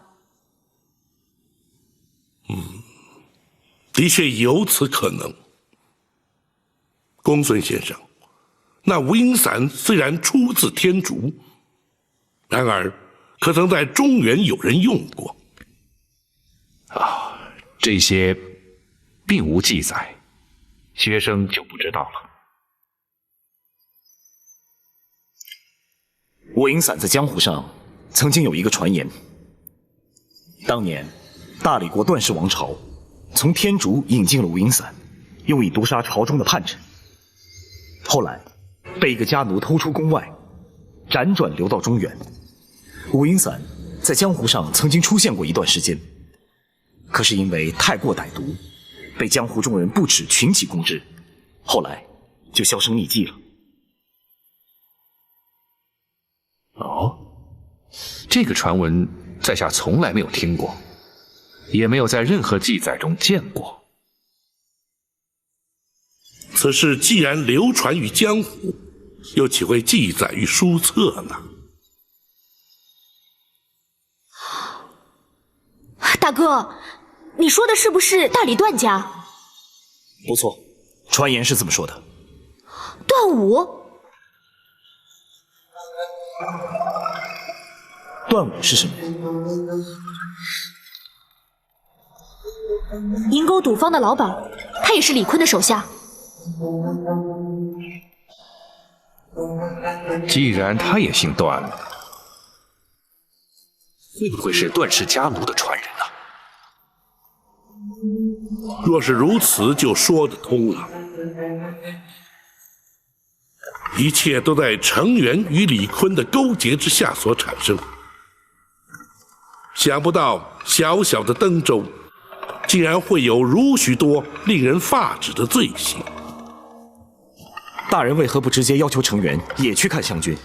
的确有此可能。公孙先生，那无影伞虽然出自天竺，然而可曾在中原有人用过？这些并无记载，学生就不知道了。无影伞在江湖上曾经有一个传言，当年大理国段氏王朝从天竺引进了无影伞，用以毒杀朝中的叛臣。后来被一个家奴偷出宫外，辗转流到中原。无影伞在江湖上曾经出现过一段时间，可是因为太过歹毒，被江湖中人不止群起攻之，后来就销声匿迹了。哦，这个传闻在下从来没有听过，也没有在任何记载中见过。此事既然流传于江湖，又岂会记载于书册呢？大哥，你说的是不是大理段家？不错，传言是这么说的。段武？段武是什么人？银沟赌坊的老板，他也是李坤的手下。既然他也姓段，会不会是段氏家奴的传人呢？若是如此，就说得通了。一切都在程元与李坤的勾结之下所产生。想不到小小的登州，竟然会有如许多令人发指的罪行。大人为何不直接要求程元也去看湘军？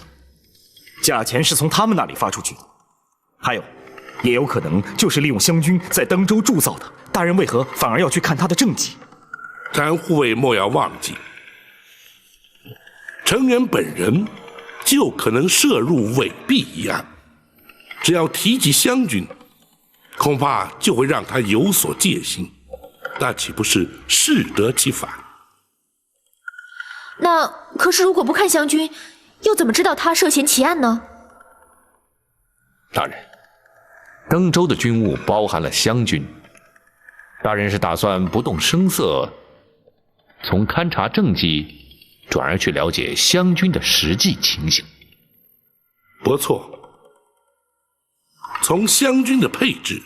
假钱是从他们那里发出去的，还有，也有可能就是利用湘军在登州铸造的。大人为何反而要去看他的政绩？咱护卫莫要忘记，程元本人就可能涉入伪币一案。只要提及湘军，恐怕就会让他有所戒心，那岂不是适得其反？那可是如果不看湘军，又怎么知道他涉嫌奇案呢？大人，登州的军务包含了湘军，大人是打算不动声色，从勘察政绩，转而去了解湘军的实际情形。不错，从湘军的配置，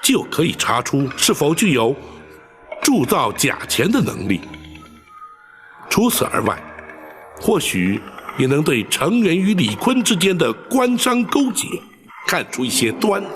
就可以查出是否具有铸造假钱的能力。除此而外，或许也能对程元与李坤之间的官商勾结看出一些端倪。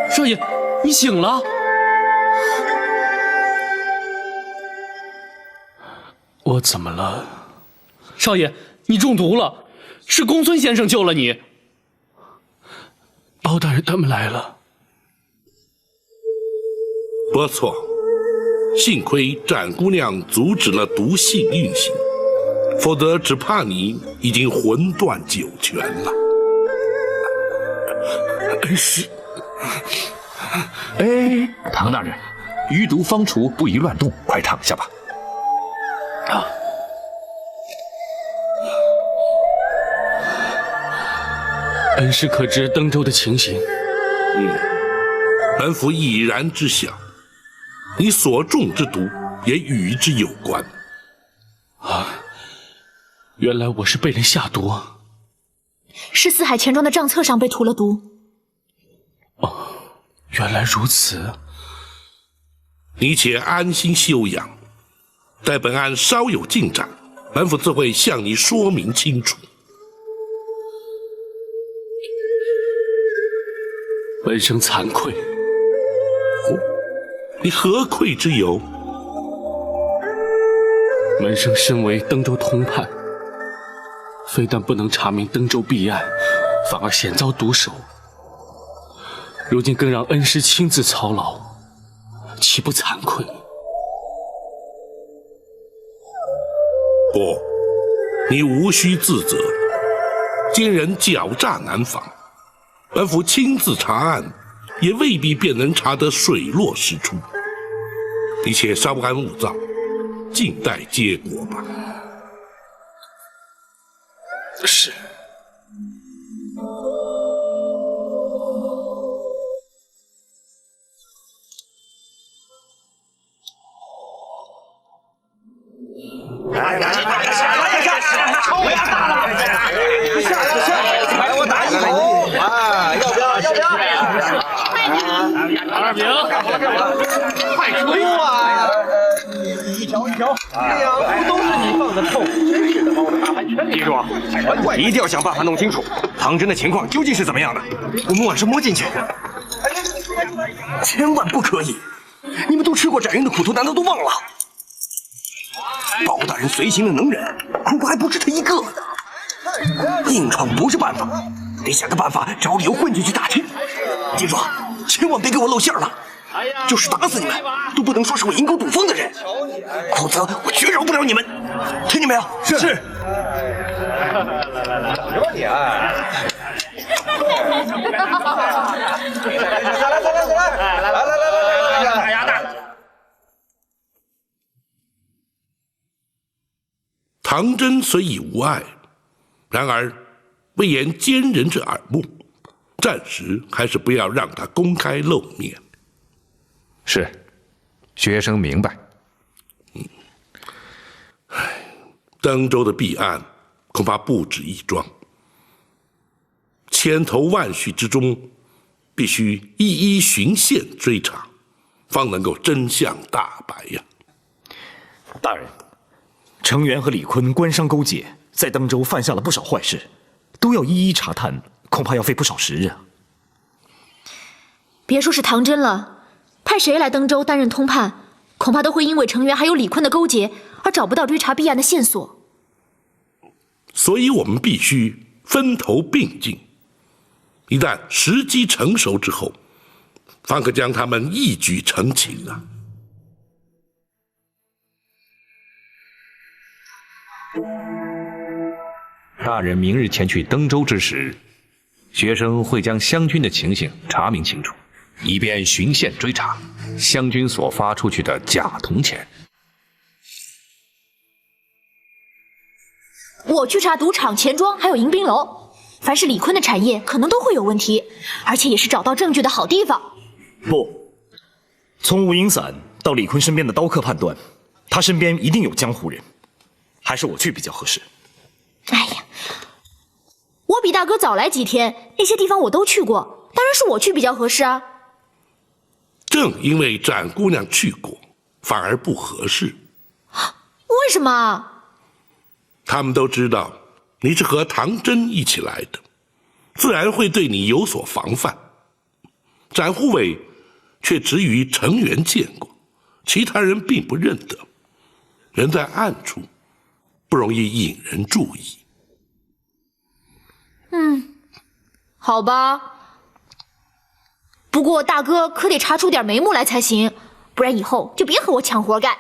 少爷，你醒了？我怎么了？少爷，你中毒了，是公孙先生救了你。包大人他们来了。不错，幸亏展姑娘阻止了毒性运行，否则只怕你已经魂断九泉了。是。哎，唐大人，余毒方除，不宜乱动，快躺下吧。啊！恩师可知登州的情形？本府已然知晓，你所中之毒也与之有关。啊！原来我是被人下毒。是四海钱庄的账册上被涂了毒。哦。原来如此，你且安心休养，待本案稍有进展，本府自会向你说明清楚。本生惭愧。你何愧之有？门生身为登州通判，非但不能查明登州弊案，反而险遭毒手。如今更让恩师亲自操劳，岂不惭愧？不，你无需自责。奸人狡诈难防，本府亲自查案，也未必便能查得水落石出。你且稍安勿躁，静待结果吧。是。来，我打一头啊！要不要？二饼，快出啊！一条，哎呀，不都是你放的臭？真是的，把我的大盘全给记住，一定要想办法弄清楚唐真的情况究竟是怎么样的。我们晚上摸进去，千万不可以！你们都吃过斩云的苦头，难道都忘了？包大人随行的能人，恐怕还不止他一个呢。硬闯不是办法，得想个办法找理由混进去打听。记住，千万别给我露馅了。就是打死你们，都不能说是我银钩赌风的人，否则我绝饶不了你们。听见没有？是。什么你啊？来！唐真虽已无碍，然而为言奸人之耳目，暂时还是不要让他公开露面。是，学生明白。登州的弊案恐怕不止一桩，千头万绪之中，必须一一循线追查，方能够真相大白呀。大人，程元和李坤官商勾结，在登州犯下了不少坏事，都要一一查探，恐怕要费不少时日啊。别说是唐真了。派谁来登州担任通判，恐怕都会因为程元还有李坤的勾结而找不到追查弊案的线索。所以我们必须分头并进，一旦时机成熟之后，方可将他们一举澄清啊！大人明日前去登州之时，学生会将湘军的情形查明清楚，以便循线追查湘军所发出去的假铜钱。我去查赌场、钱庄还有迎宾楼，凡是李坤的产业，可能都会有问题，而且也是找到证据的好地方。不，从吴银伞到李坤身边的刀客判断，他身边一定有江湖人，还是我去比较合适。哎呀，我比大哥早来几天，那些地方我都去过，当然是我去比较合适啊。正因为展姑娘去过，反而不合适。为什么？他们都知道你是和唐真一起来的，自然会对你有所防范。展护卫却只与程元见过，其他人并不认得，人在暗处，不容易引人注意。好吧。不过大哥可得查出点眉目来才行，不然以后就别和我抢活干。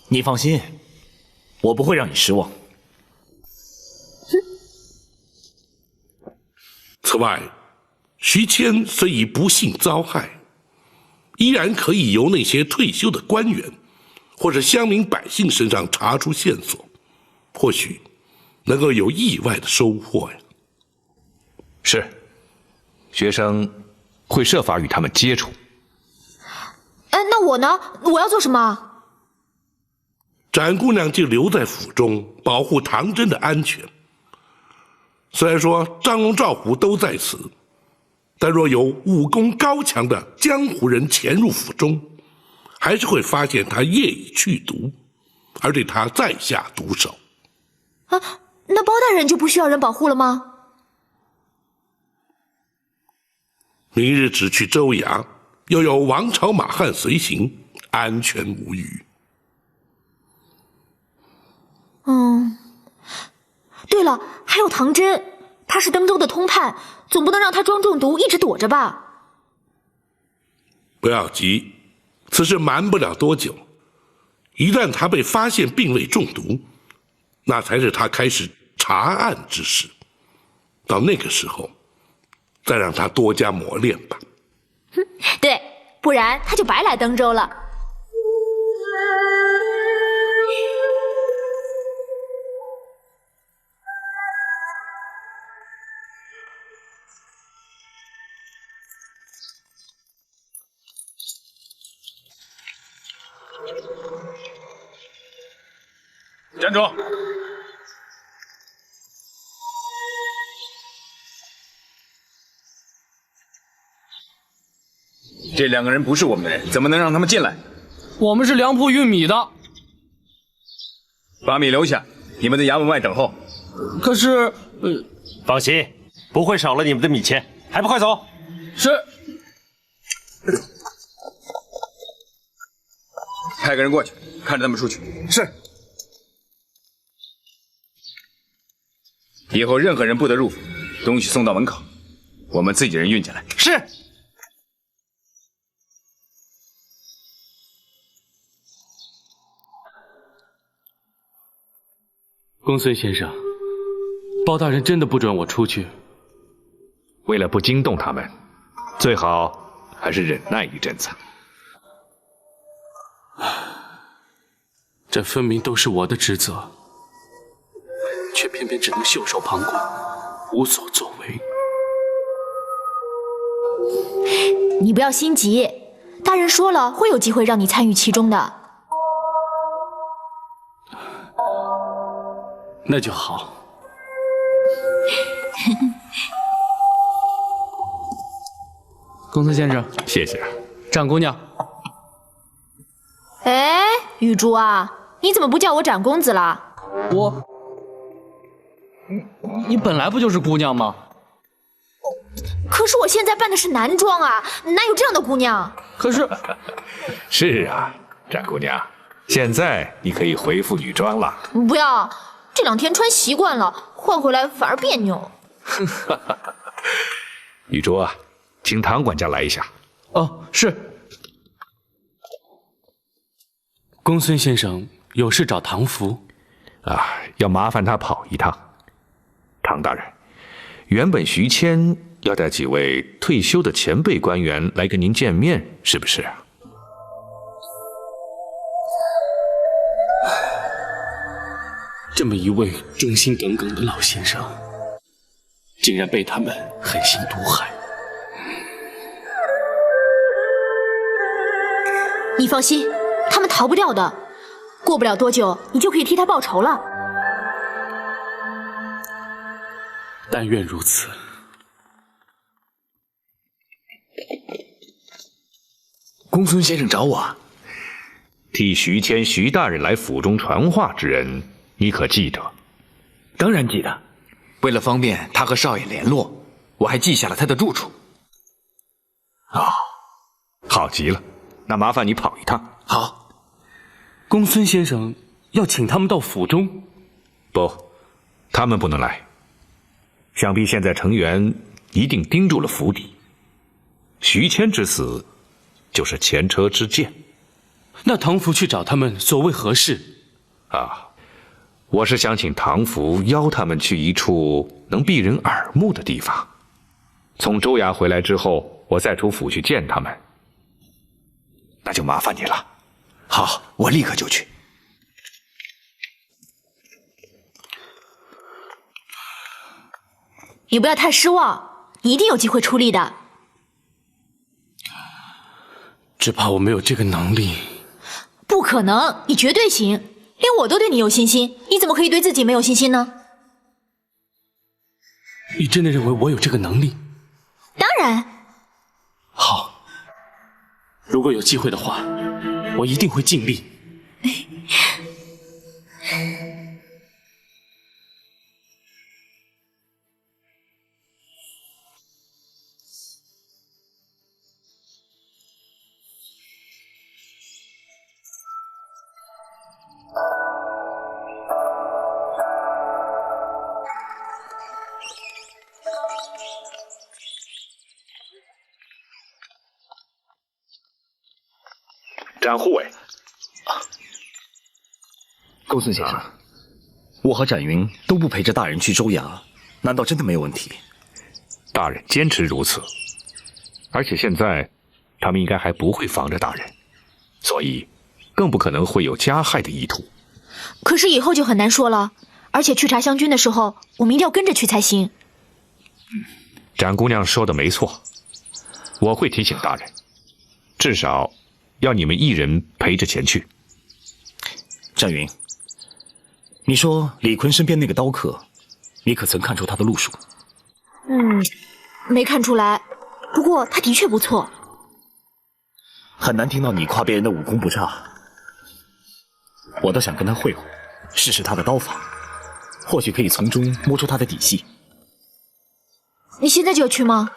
你放心，我不会让你失望。此外，徐谦虽已不幸遭害，依然可以由那些退休的官员或者乡民百姓身上查出线索，或许能够有意外的收获呀。是，学生会设法与他们接触。那我呢？我要做什么？展姑娘就留在府中保护唐真的安全。虽然说张龙、赵虎都在此，但若有武功高强的江湖人潜入府中，还是会发现他业已去毒，而对他再下毒手。那包大人就不需要人保护了吗？明日只去州衙，又有王朝马汉随行，安全无虞。对了，还有唐真，他是登州的通判，总不能让他装中毒一直躲着吧？不要急，此事瞒不了多久。一旦他被发现并未中毒，那才是他开始查案之时。到那个时候，再让他多加磨练吧。对，不然他就白来登州了。站住！这2个人不是我们的人，怎么能让他们进来？我们是粮铺运米的。把米留下，你们在衙门外等候。可是，放心，不会少了你们的米钱，还不快走！是。派个人过去，看着他们出去。是。以后任何人不得入府，东西送到门口，我们自己人运进来。是。公孙先生，包大人真的不准我出去。为了不惊动他们，最好还是忍耐一阵子。这分明都是我的职责，却偏偏只能袖手旁观，无所作为。你不要心急，大人说了会有机会让你参与其中的。那就好。公孙先生，谢谢。长姑娘，哎，雨珠啊，你怎么不叫我长公子了？你本来不就是姑娘吗？可是我现在扮的是男装啊，哪有这样的姑娘？可是，是啊，展姑娘，现在你可以恢复女装了。不要，这2天穿习惯了，换回来反而别扭。雨珠啊，请唐管家来一下。哦，是。公孙先生有事找唐福啊，要麻烦他跑一趟。唐大人，原本徐谦要带几位退休的前辈官员来跟您见面，是不是啊？这么一位忠心耿耿的老先生，竟然被他们狠心毒害。你放心，他们逃不掉的，过不了多久，你就可以替他报仇了。但愿如此。公孙先生找我，替徐谦徐大人来府中传话之恩，你可记得？当然记得。为了方便他和少爷联络，我还记下了他的住处。好极了，那麻烦你跑一趟。好。公孙先生要请他们到府中？不，他们不能来。想必现在成员一定盯住了府邸。徐谦之死，就是前车之鉴。那唐福去找他们，所谓何事？啊，我是想请唐福邀他们去一处能避人耳目的地方。从州衙回来之后，我再出府去见他们。那就麻烦你了。好，我立刻就去。你不要太失望，你一定有机会出力的。只怕我没有这个能力。不可能，你绝对行，连我都对你有信心，你怎么可以对自己没有信心呢？你真的认为我有这个能力？当然。好，如果有机会的话，我一定会尽力。展护卫，公孙先生，我和展云都不陪着大人去州衙，难道真的没有问题？大人坚持如此，而且现在他们应该还不会防着大人，所以更不可能会有加害的意图。可是以后就很难说了，而且去查湘军的时候，我们一定要跟着去才行。展姑娘说的没错，我会提醒大人，至少要你们一人陪着前去。展云，你说李坤身边那个刀客，你可曾看出他的路数？没看出来，不过他的确不错。很难听到你夸别人的武功不差，我倒想跟他会会，试试他的刀法，或许可以从中摸出他的底细。你现在就要去吗？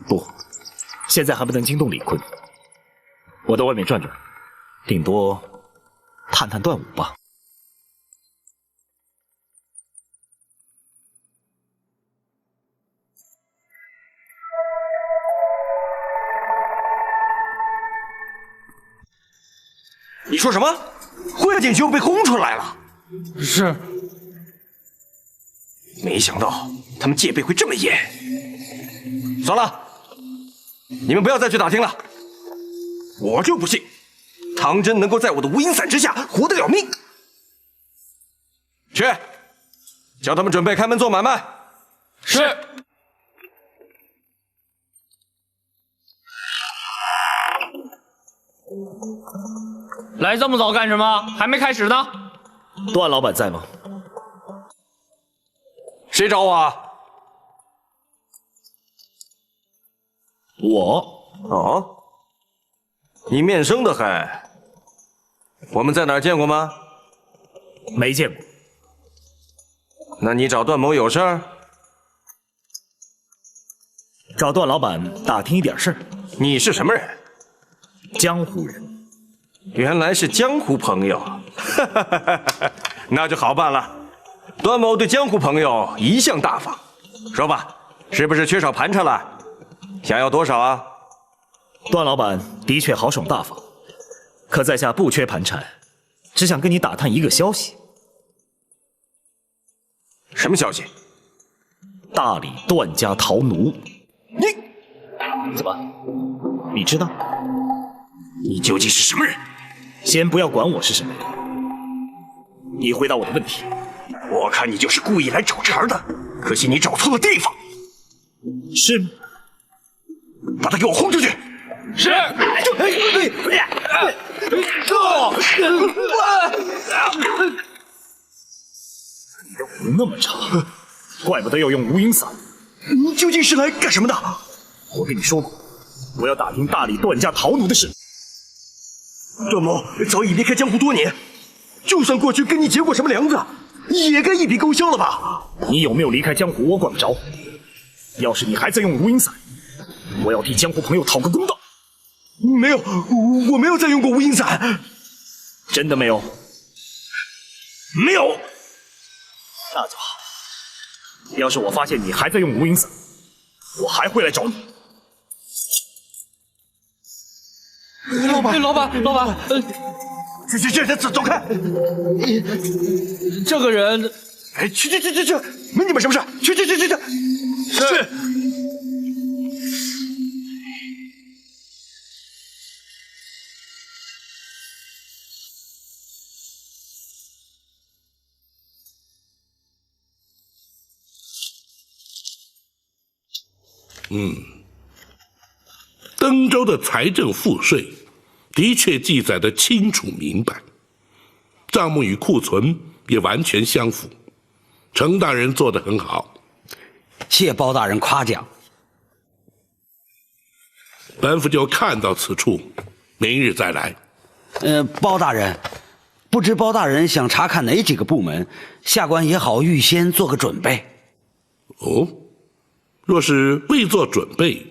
不，现在还不能惊动李坤。我到外面转转，顶多探探段武吧。你说什么？慧景兄被轰出来了？是。没想到他们戒备会这么严。算了，你们不要再去打听了。我就不信唐真能够在我的无影伞之下活得了命。去，叫他们准备开门做买卖。是。来这么早干什么？还没开始呢。段老板在吗？谁找我啊？我。哦，你面生的很。我们在哪儿见过吗？没见过。那你找段某有事儿？找段老板打听一点事儿。你是什么人？江湖人。原来是江湖朋友，那就好办了。段某对江湖朋友一向大方，说吧，是不是缺少盘缠了？想要多少啊？段老板的确豪爽大方，可在下不缺盘缠，只想跟你打探一个消息。什么消息？大理段家逃奴。你怎么？你知道？你究竟是什么人？先不要管我是什么人，你回答我的问题。我看你就是故意来找茬的，可惜你找错了地方。是吗？把他给我轰出去！是。你的武那么差，怪不得要用无影伞。你究竟是来干什么的？我跟你说过，我要打听大理段家逃奴的事。段某早已离开江湖多年，就算过去跟你结过什么梁子，也该一笔勾销了吧？你有没有离开江湖，我管不着。要是你还在用无影伞，我要替江湖朋友讨个公道。没有，我没有再用过无影伞。真的没有？没有。那就好。要是我发现你还在用无影伞，我还会来找你。老板，走开！这个人，哎，去，没你们什么事？去！是。登州的财政赋税的确记载得清楚明白，账目与库存也完全相符。程大人做得很好，谢包大人夸奖。本府就看到此处，明日再来。包大人，不知包大人想查看哪几个部门，下官也好预先做个准备。哦，若是未做准备，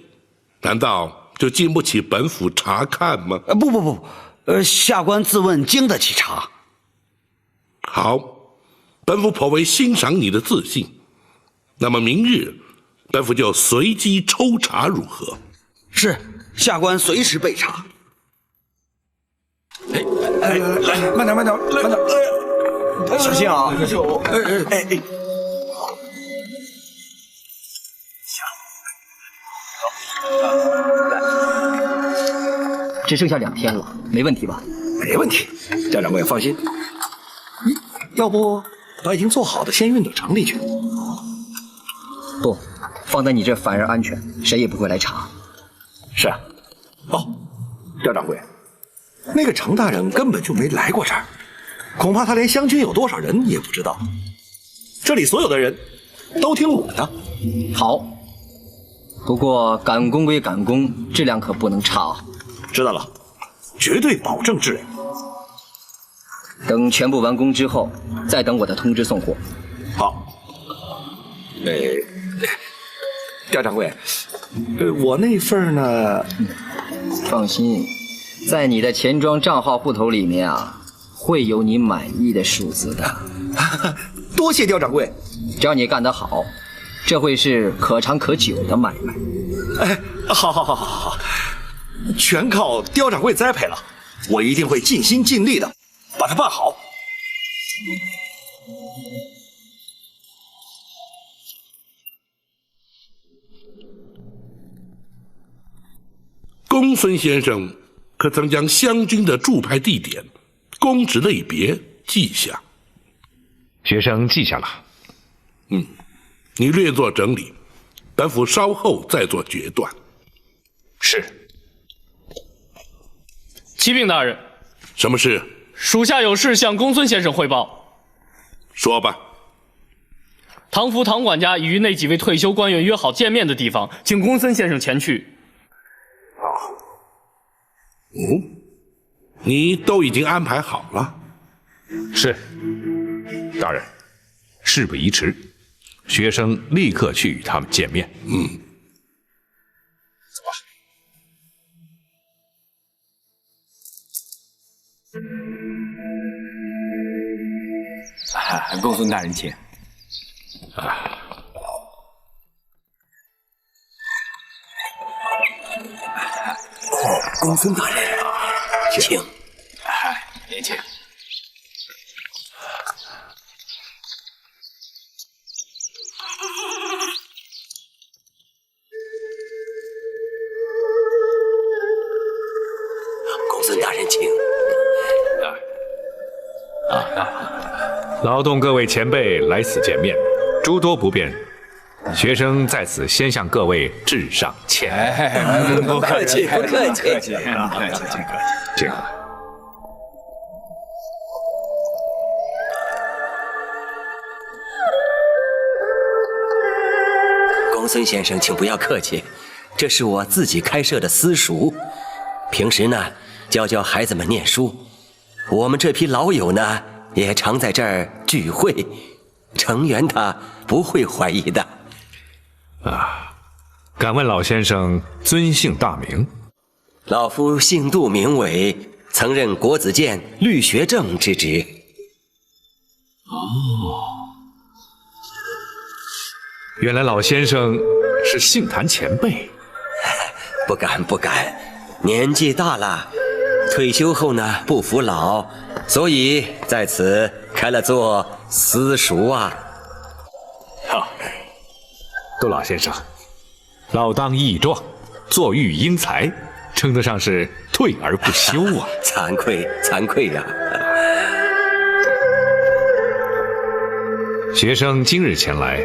难道就经不起本府查看吗？不，下官自问经得起查。好，本府颇为欣赏你的自信。那么明日，本府就随机抽查，如何？是，下官随时备查。来，慢点，小心啊！只剩下2天了，没问题吧？没问题，家长们放心。要不把已经做好的先运到城里去？不，放在你这反而安全，谁也不会来查。是啊。哦，赵掌柜，那个程大人根本就没来过这儿，恐怕他连湘军有多少人也不知道。这里所有的人都听我的。好，不过赶工归赶工，质量可不能差啊。知道了，绝对保证质量。等全部完工之后，再等我的通知送货。好。刁掌柜，我那份呢？放心，在你的钱庄账号户头里面啊，会有你满意的数字的。多谢刁掌柜，只要你干得好，这会是可长可久的买卖。哎，好，全靠刁掌柜栽培了，我一定会尽心尽力的把它办好。公孙先生可曾将湘军的驻派地点、公职类别记下？学生记下了。你略作整理，本府稍后再做决断。是。启禀大人，什么事？属下有事向公孙先生汇报。说吧。唐福唐管家已与那几位退休官员约好见面的地方，请公孙先生前去。你都已经安排好了？是，大人，事不宜迟，学生立刻去与他们见面。走吧。公孙大人请。公孙大人，请。您请。公孙大人，请。劳动各位前辈来此见面，诸多不便，学生在此先向各位致上歉。不客气，不客气，请。公孙先生，请不要客气，这是我自己开设的私塾，平时呢教孩子们念书。我们这批老友呢也常在这儿聚会，成员他不会怀疑的。敢问老先生尊姓大名？老夫姓杜名伟，曾任国子监律学正之职。原来老先生是杏坛前辈。不敢，年纪大了，退休后呢不服老，所以在此开了座私塾啊。好，杜老先生，老当益壮，坐育英才，称得上是退而不休啊。惭愧呀。学生今日前来，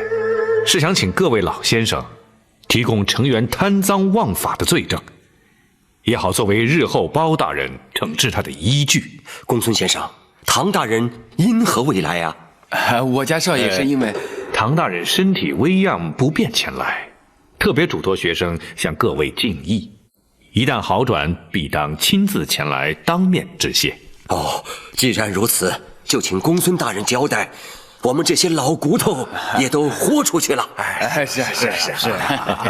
是想请各位老先生提供成员贪赃枉法的罪证，也好作为日后包大人惩治他的依据。公孙先生，唐大人因何未来啊？我家少爷是因为唐大人身体微恙不便前来，特别嘱托学生向各位敬意，一旦好转，必当亲自前来当面致谢。既然如此，就请公孙大人交代，我们这些老骨头也都豁出去了。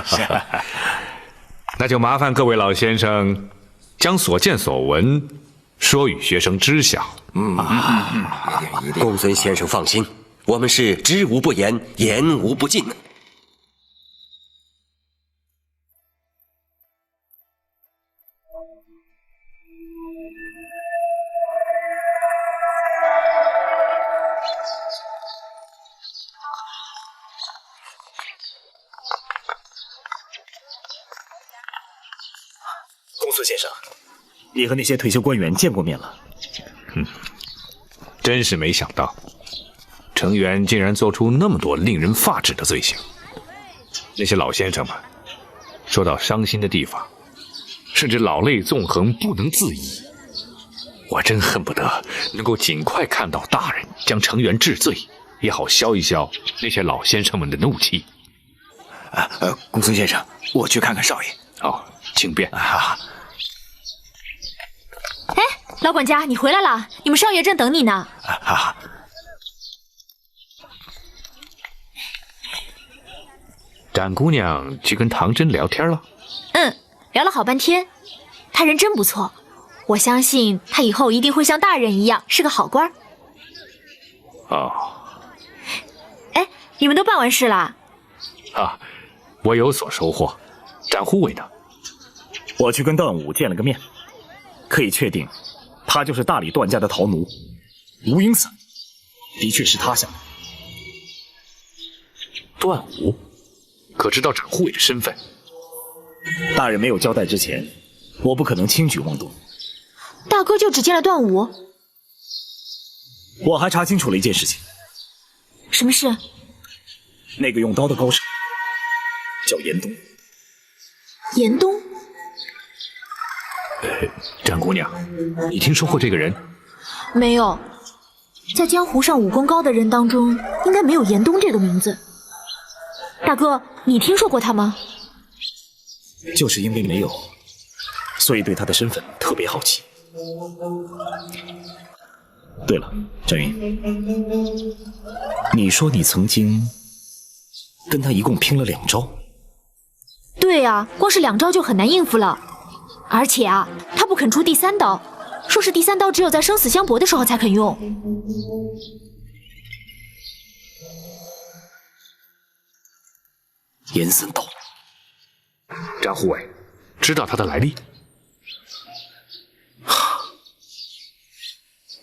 是。那就麻烦各位老先生将所见所闻说与学生知晓。公孙先生放心，我们是知无不言，言无不尽。公孙先生，你和那些退休官员见过面了？真是没想到，成员竟然做出那么多令人发指的罪行。那些老先生们说到伤心的地方，甚至老泪纵横，不能自已。我真恨不得能够尽快看到大人将程元治罪，也好消一消那些老先生们的怒气。公孙先生，我去看看少爷。哦，请便。啊。哎，老管家，你回来了，你们少爷正等你呢。啊。展姑娘去跟唐真聊天了？聊了好半天，他人真不错，我相信他以后一定会像大人一样是个好官。哦。哎，你们都办完事了？啊，我有所收获。展护卫呢？我去跟段武见了个面，可以确定，他就是大理段家的逃奴吴英散，的确是他下的。段武，可知道展护卫的身份？大人没有交代之前，我不可能轻举妄动。大哥就只见了段武？我还查清楚了一件事情。什么事？那个用刀的高手叫严冬。严冬？展姑娘，你听说过这个人？没有，在江湖上武功高的人当中，应该没有严冬这个名字。大哥，你听说过他吗？就是因为没有，所以对他的身份特别好奇。对了，展云，你说你曾经跟他一共拼了2招？对啊，光是2招就很难应付了。而且啊，他不肯出第3刀，说是第3刀只有在生死相搏的时候才肯用。严三刀。展护卫，知道他的来历？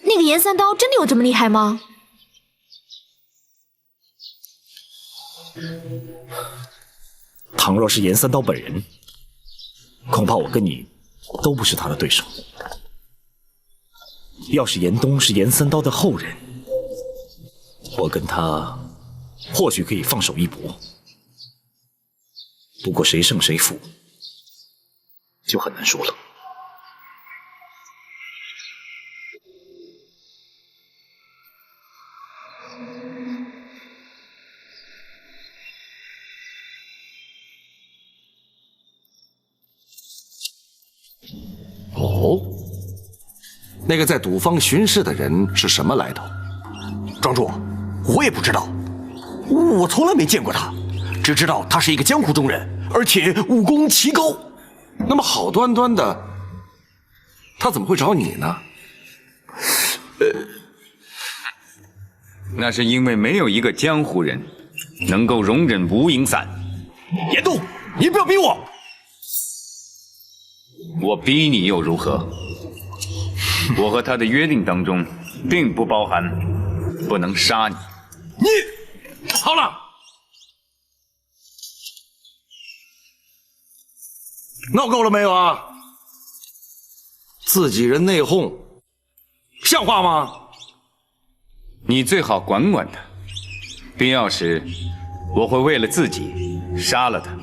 那个严三刀真的有这么厉害吗？倘若是严三刀本人，恐怕我跟你都不是他的对手。要是严冬是严三刀的后人，我跟他或许可以放手一搏。不过谁胜谁负，就很难说了。哦，那个在赌坊巡视的人是什么来头？庄主，我也不知道，我从来没见过他，只知道他是一个江湖中人，而且武功奇高。那么好端端的，他怎么会找你呢？那是因为没有一个江湖人能够容忍无影散。严冬，你不要逼我！我逼你又如何？我和他的约定当中，并不包含不能杀你。你好了，闹够了没有啊？自己人内讧，像话吗？你最好管管他，必要时我会为了自己杀了他。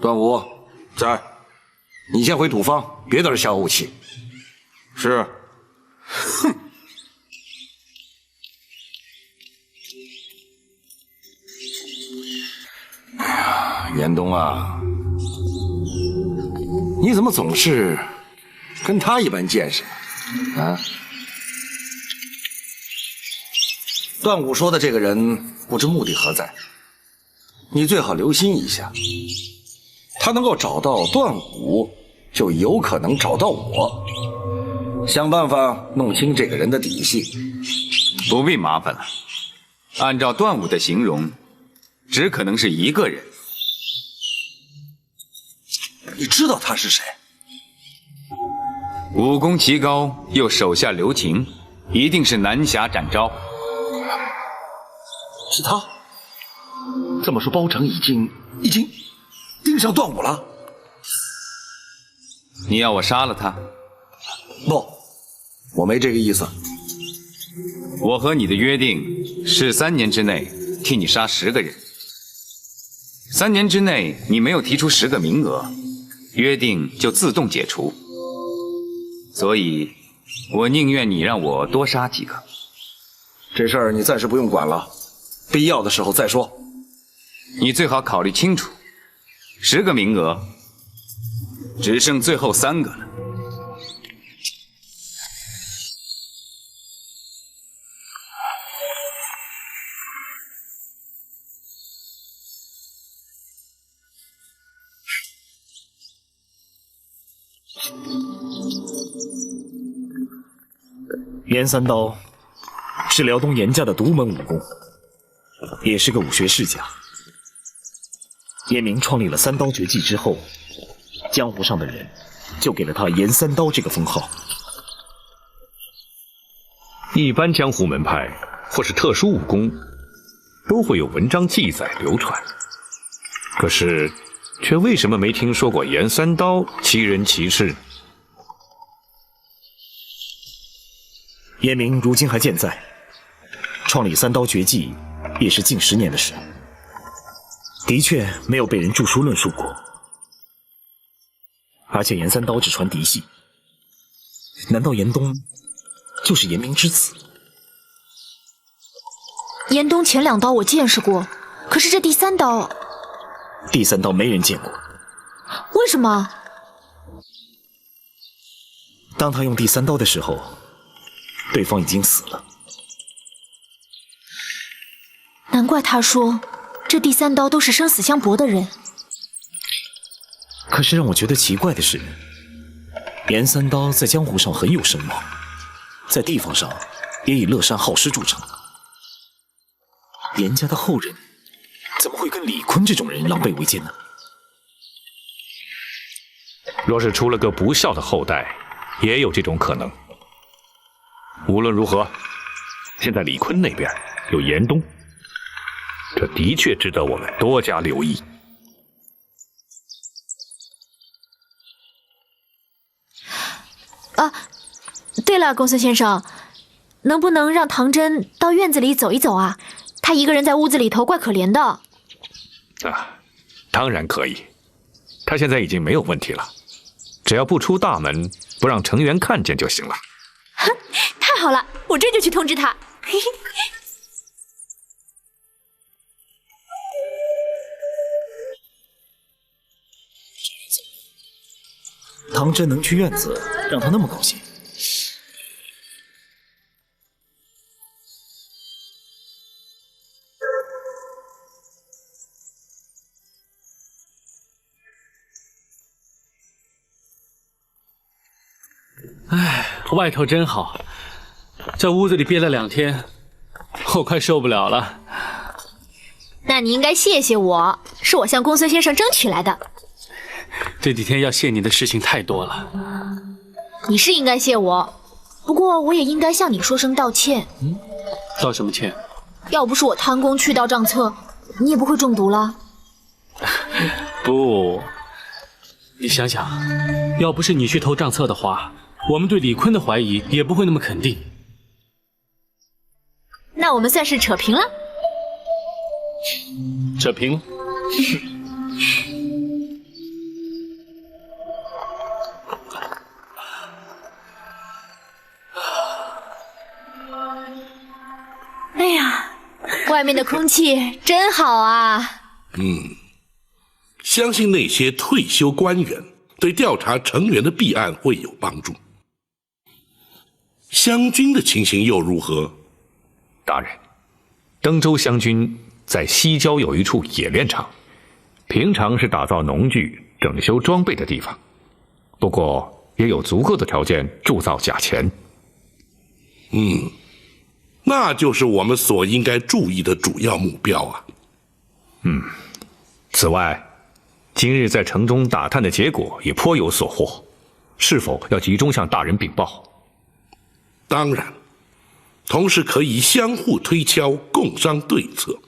段武，在，你先回赌坊，别在这消武气。是。哼。哎呀，严冬啊，你怎么总是跟他一般见识啊？段武说的这个人，不知目的何在，你最好留心一下。他能够找到段武，就有可能找到我。想办法弄清这个人的底细。不必麻烦了，按照段武的形容，只可能是一个人。你知道他是谁？武功奇高，又手下留情，一定是南侠展昭。是他？这么说，包拯已经盯上段武了？你要我杀了他？不，我没这个意思。我和你的约定是3年之内替你杀10个人。3年之内你没有提出10个名额，约定就自动解除。所以，我宁愿你让我多杀几个。这事儿你暂时不用管了，必要的时候再说。你最好考虑清楚，10个名额，只剩最后3个了。严三刀是辽东严家的独门武功，也是个武学世家。严明创立了三刀绝技之后，江湖上的人就给了他严三刀这个封号。一般江湖门派或是特殊武功，都会有文章记载流传，可是却为什么没听说过严三刀奇人奇事？严明如今还健在，创立三刀绝技也是近10年的事，的确没有被人著书论述过。而且严三刀只传嫡系，难道严冬就是严明之子？严冬前2刀我见识过，可是这第3刀，第3刀没人见过。为什么？当他用第3刀的时候，对方已经死了。难怪他说这第3刀都是生死相搏的人。可是让我觉得奇怪的是，严三刀在江湖上很有声望，在地方上也以乐善好施著称。严家的后人怎么会跟李坤这种人狼狈为奸呢？若是出了个不孝的后代，也有这种可能。无论如何，现在李坤那边有严冬，这的确值得我们多加留意。啊，对了，公孙先生，能不能让唐真到院子里走一走啊？她一个人在屋子里头怪可怜的。啊，当然可以。她现在已经没有问题了，只要不出大门，不让成员看见就行了。哼，太好了，我这就去通知她。唐真能去院子，让她那么高兴。唉，外头真好，在屋子里憋了2天，我快受不了了。那你应该谢谢我，是我向公孙先生争取来的。这几天要谢你的事情太多了。你是应该谢我，不过我也应该向你说声道歉。道什么歉？要不是我贪功去盗账册，你也不会中毒了。不，你想想，要不是你去偷账册的话，我们对李坤的怀疑也不会那么肯定。那我们算是扯平了。扯平了。哎呀，外面的空气真好啊！相信那些退休官员对调查成员的弊案会有帮助。湘军的情形又如何？大人，登州湘军在西郊有一处冶炼厂，平常是打造农具、整修装备的地方，不过也有足够的条件铸造假钱。那就是我们所应该注意的主要目标啊。此外，今日在城中打探的结果也颇有所获，是否要集中向大人禀报？当然，同时可以相互推敲，共商对策。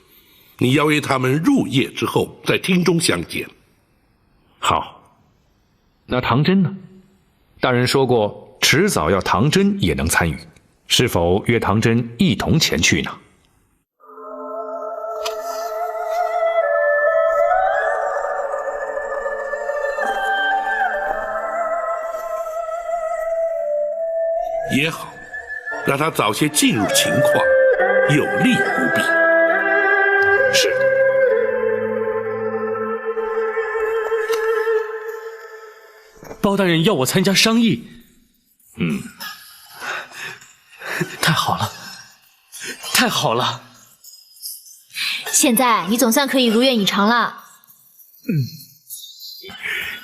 你邀约他们入夜之后，在厅中相见。好。那唐真呢？大人说过，迟早要唐真也能参与，是否约唐真一同前去呢？也好，让他早些进入情况，有利无弊。是。包大人要我参加商议。太好了，太好了！现在你总算可以如愿以偿了。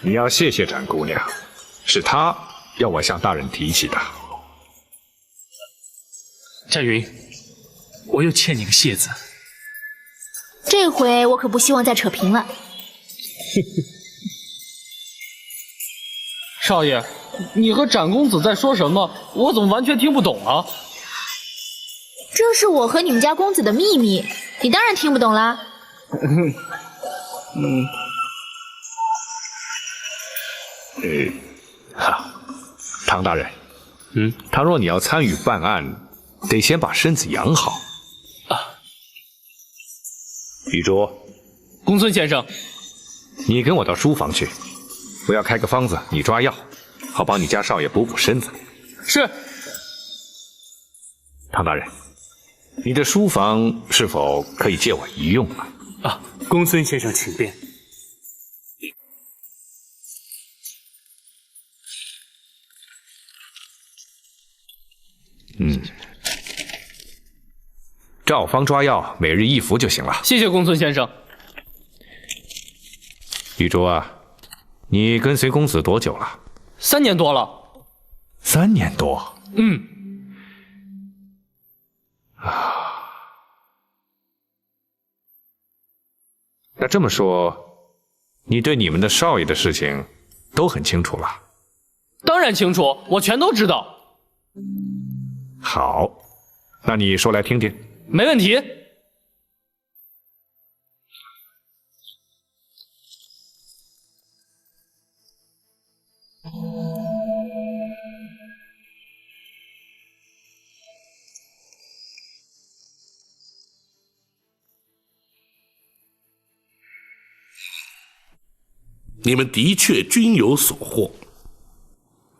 你要谢谢展姑娘，是她要我向大人提起的。展云，我又欠你个谢字。这回我可不希望再扯平了。少爷，你和展公子在说什么？我怎么完全听不懂啊？这是我和你们家公子的秘密，你当然听不懂啦。唐大人，倘若你要参与办案，得先把身子养好。玉竹，公孙先生，你跟我到书房去，我要开个方子，你抓药，好帮你家少爷补补身子。是。唐大人，你的书房是否可以借我一用啊？公孙先生请便。照方抓药，每日1服就行了。谢谢公孙先生。玉竹啊，你跟随公子多久了？3年多了。3年多？那这么说，你对你们的少爷的事情都很清楚了？当然清楚，我全都知道。好，那你说来听听。没问题。你们的确均有所获。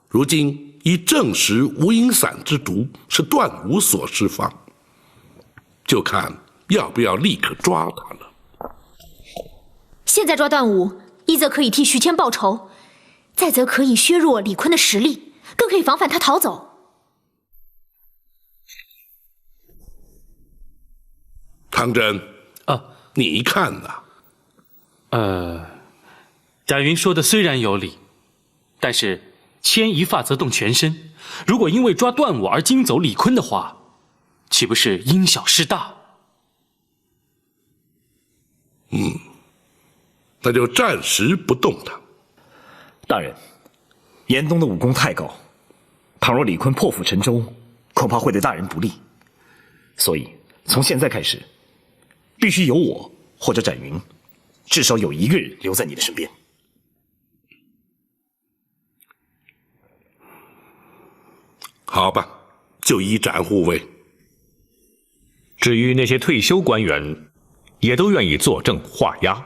如今已证实无影散之毒是段武所释放，就看要不要立刻抓他了。现在抓段武，一则可以替徐谦报仇，再则可以削弱李坤的实力，更可以防范他逃走。唐真，你看呢？贾云说的虽然有理，但是牵一发则动全身。如果因为抓段武而惊走李坤的话，岂不是因小失大？那就暂时不动他。大人，严冬的武功太高，倘若李坤破釜沉舟，恐怕会对大人不利。所以从现在开始，必须由我或者展云，至少有一个人留在你的身边。好吧，就依展护卫。至于那些退休官员，也都愿意作证画押，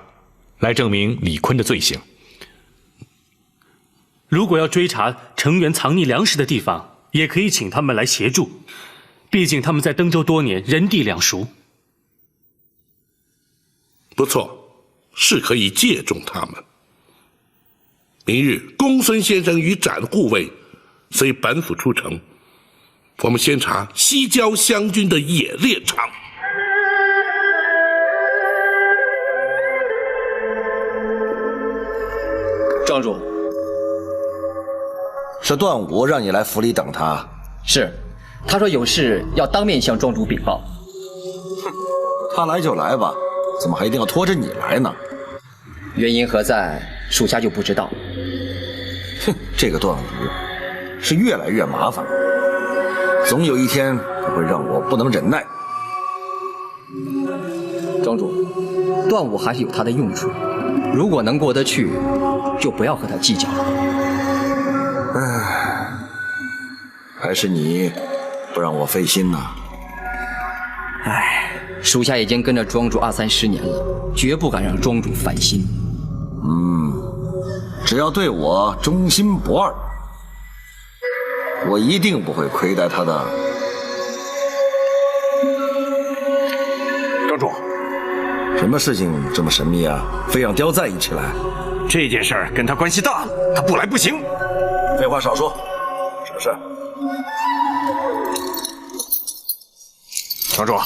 来证明李坤的罪行。如果要追查成员藏匿粮食的地方，也可以请他们来协助，毕竟他们在登州多年，人地两熟。不错，是可以借重他们。明日公孙先生与展护卫随本府出城，我们先查西郊湘军的野猎场。庄主，是段武让你来府里等他。是，他说有事要当面向庄主禀报。他来就来吧，怎么还一定要拖着你来呢？原因何在，属下就不知道。哼，这个段武是越来越麻烦了，总有一天他会让我不能忍耐。庄主，段武还是有他的用处，如果能过得去，就不要和他计较了。唉，还是你不让我费心呐。唉，属下已经跟着庄主20-30年了，绝不敢让庄主烦心。只要对我忠心不二，我一定不会亏待他的。庄主，什么事情这么神秘啊？非让刁赞一起来？这件事儿跟他关系大，他不来不行。废话少说，什么事？庄主，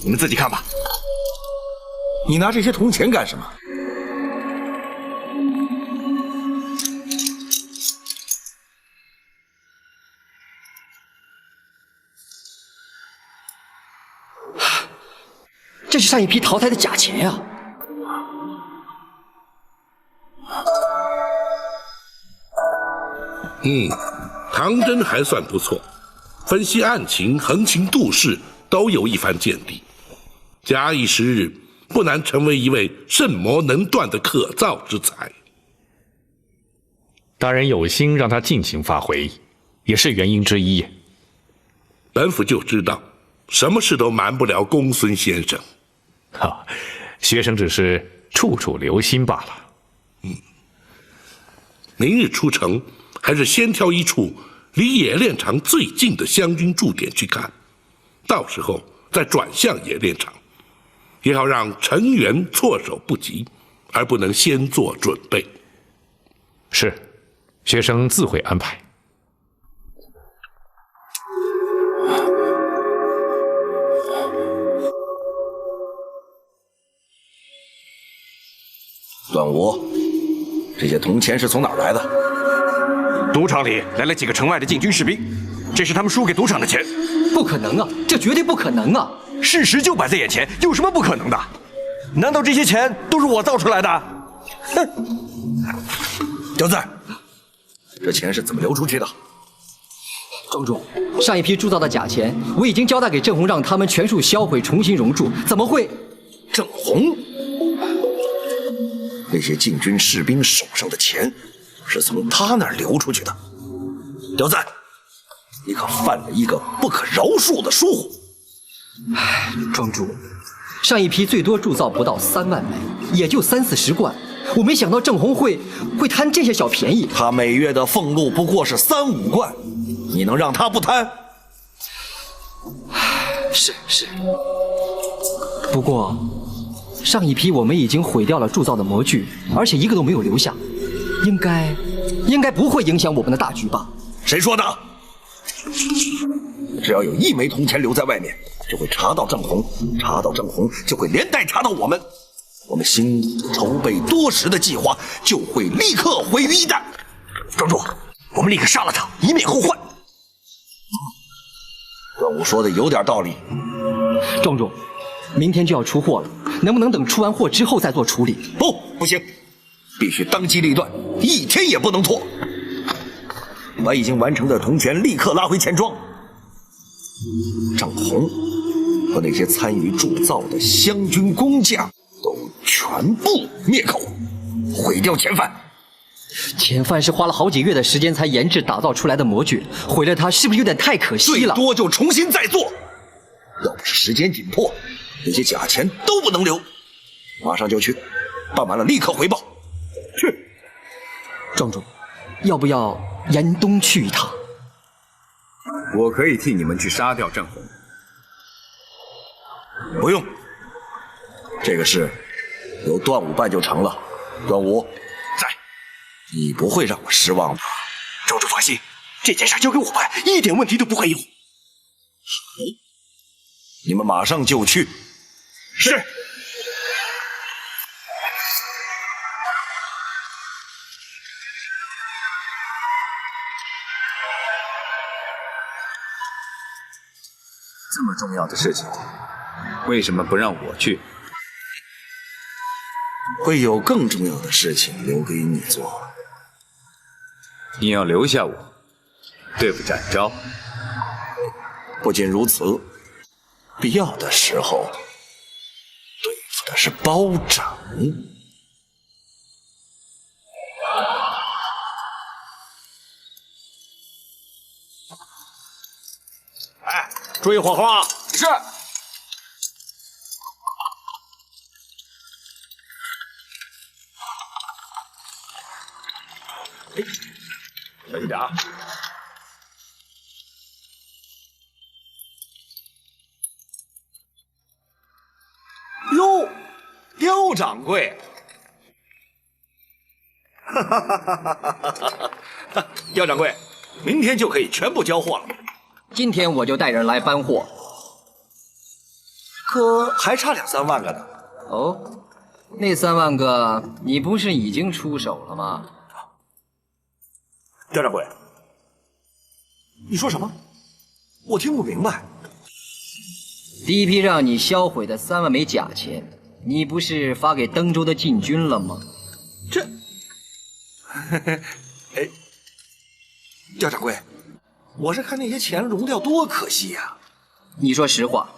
你们自己看吧。你拿这些铜钱干什么？这是上一批淘汰的假钱呀！唐真还算不错，分析案情、横情度势都有一番见地。假以时日，不难成为一位甚魔能断的可造之才。大人有心让他尽情发挥，也是原因之一。本府就知道，什么事都瞒不了公孙先生。学生只是处处留心罢了。明日出城，还是先挑一处离冶炼厂最近的湘军驻点去看，到时候再转向冶炼厂，也好让成员措手不及，而不能先做准备。是，学生自会安排。段武，这些铜钱是从哪儿来的？赌场里来了几个城外的禁军士兵，这是他们输给赌场的钱。不可能啊，这绝对不可能啊！事实就摆在眼前，有什么不可能的？难道这些钱都是我造出来的？哼！刁赞，这钱是怎么流出去的？庄主，上一批铸造的假钱，我已经交代给郑红，让他们全数销毁，重新熔铸。怎么会？郑红？那些禁军士兵手上的钱是从他那儿流出去的。刁赞，你可犯了一个不可饶恕的疏忽。庄主，上一批最多铸造不到3万枚，也就30-40贯。我没想到郑红会贪这些小便宜。他每月的俸禄不过是3-5贯，你能让他不贪？是。不过，上一批我们已经毁掉了铸造的模具，而且一个都没有留下，应该不会影响我们的大局吧？谁说的？只要有1枚铜钱留在外面，就会查到郑红，查到郑红就会连带查到我们，我们新筹备多时的计划就会立刻毁于一旦。庄主，我们立刻杀了他，以免后患。段武说的有点道理。庄主，明天就要出货了，能不能等出完货之后再做处理？不行，必须当机立断，1天也不能拖。把已经完成的铜钱立刻拉回钱庄。郑红和那些参与铸造的湘军工匠都全部灭口，毁掉钱贩。钱贩是花了好几月的时间才研制打造出来的模具，毁了它是不是有点太可惜了？最多就重新再做。要不是时间紧迫，那些假钱都不能留。马上就去，办完了立刻回报。去。庄主，要不要严冬去一趟？我可以替你们去杀掉郑红。不用，这个事由段武办就成了。段武在，你不会让我失望吧？庄主放心，这件事交给我办，一点问题都不会有。你们马上就去。是。这么重要的事情，为什么不让我去？会有更重要的事情留给你做。你要留下我，对付展昭。不仅如此，必要的时候，对付的是包拯。哎，注意火候啊！是。小心点啊！掌柜，姚掌柜，明天就可以全部交货了。今天我就带人来搬货。可还差2、3万个呢。哦，那3万个你不是已经出手了吗？姚掌柜，你说什么？我听不明白。第一批让你销毁的3万枚假钱，你不是发给登州的禁军了吗？哎，姚掌柜，我是看那些钱融掉多可惜呀。你说实话，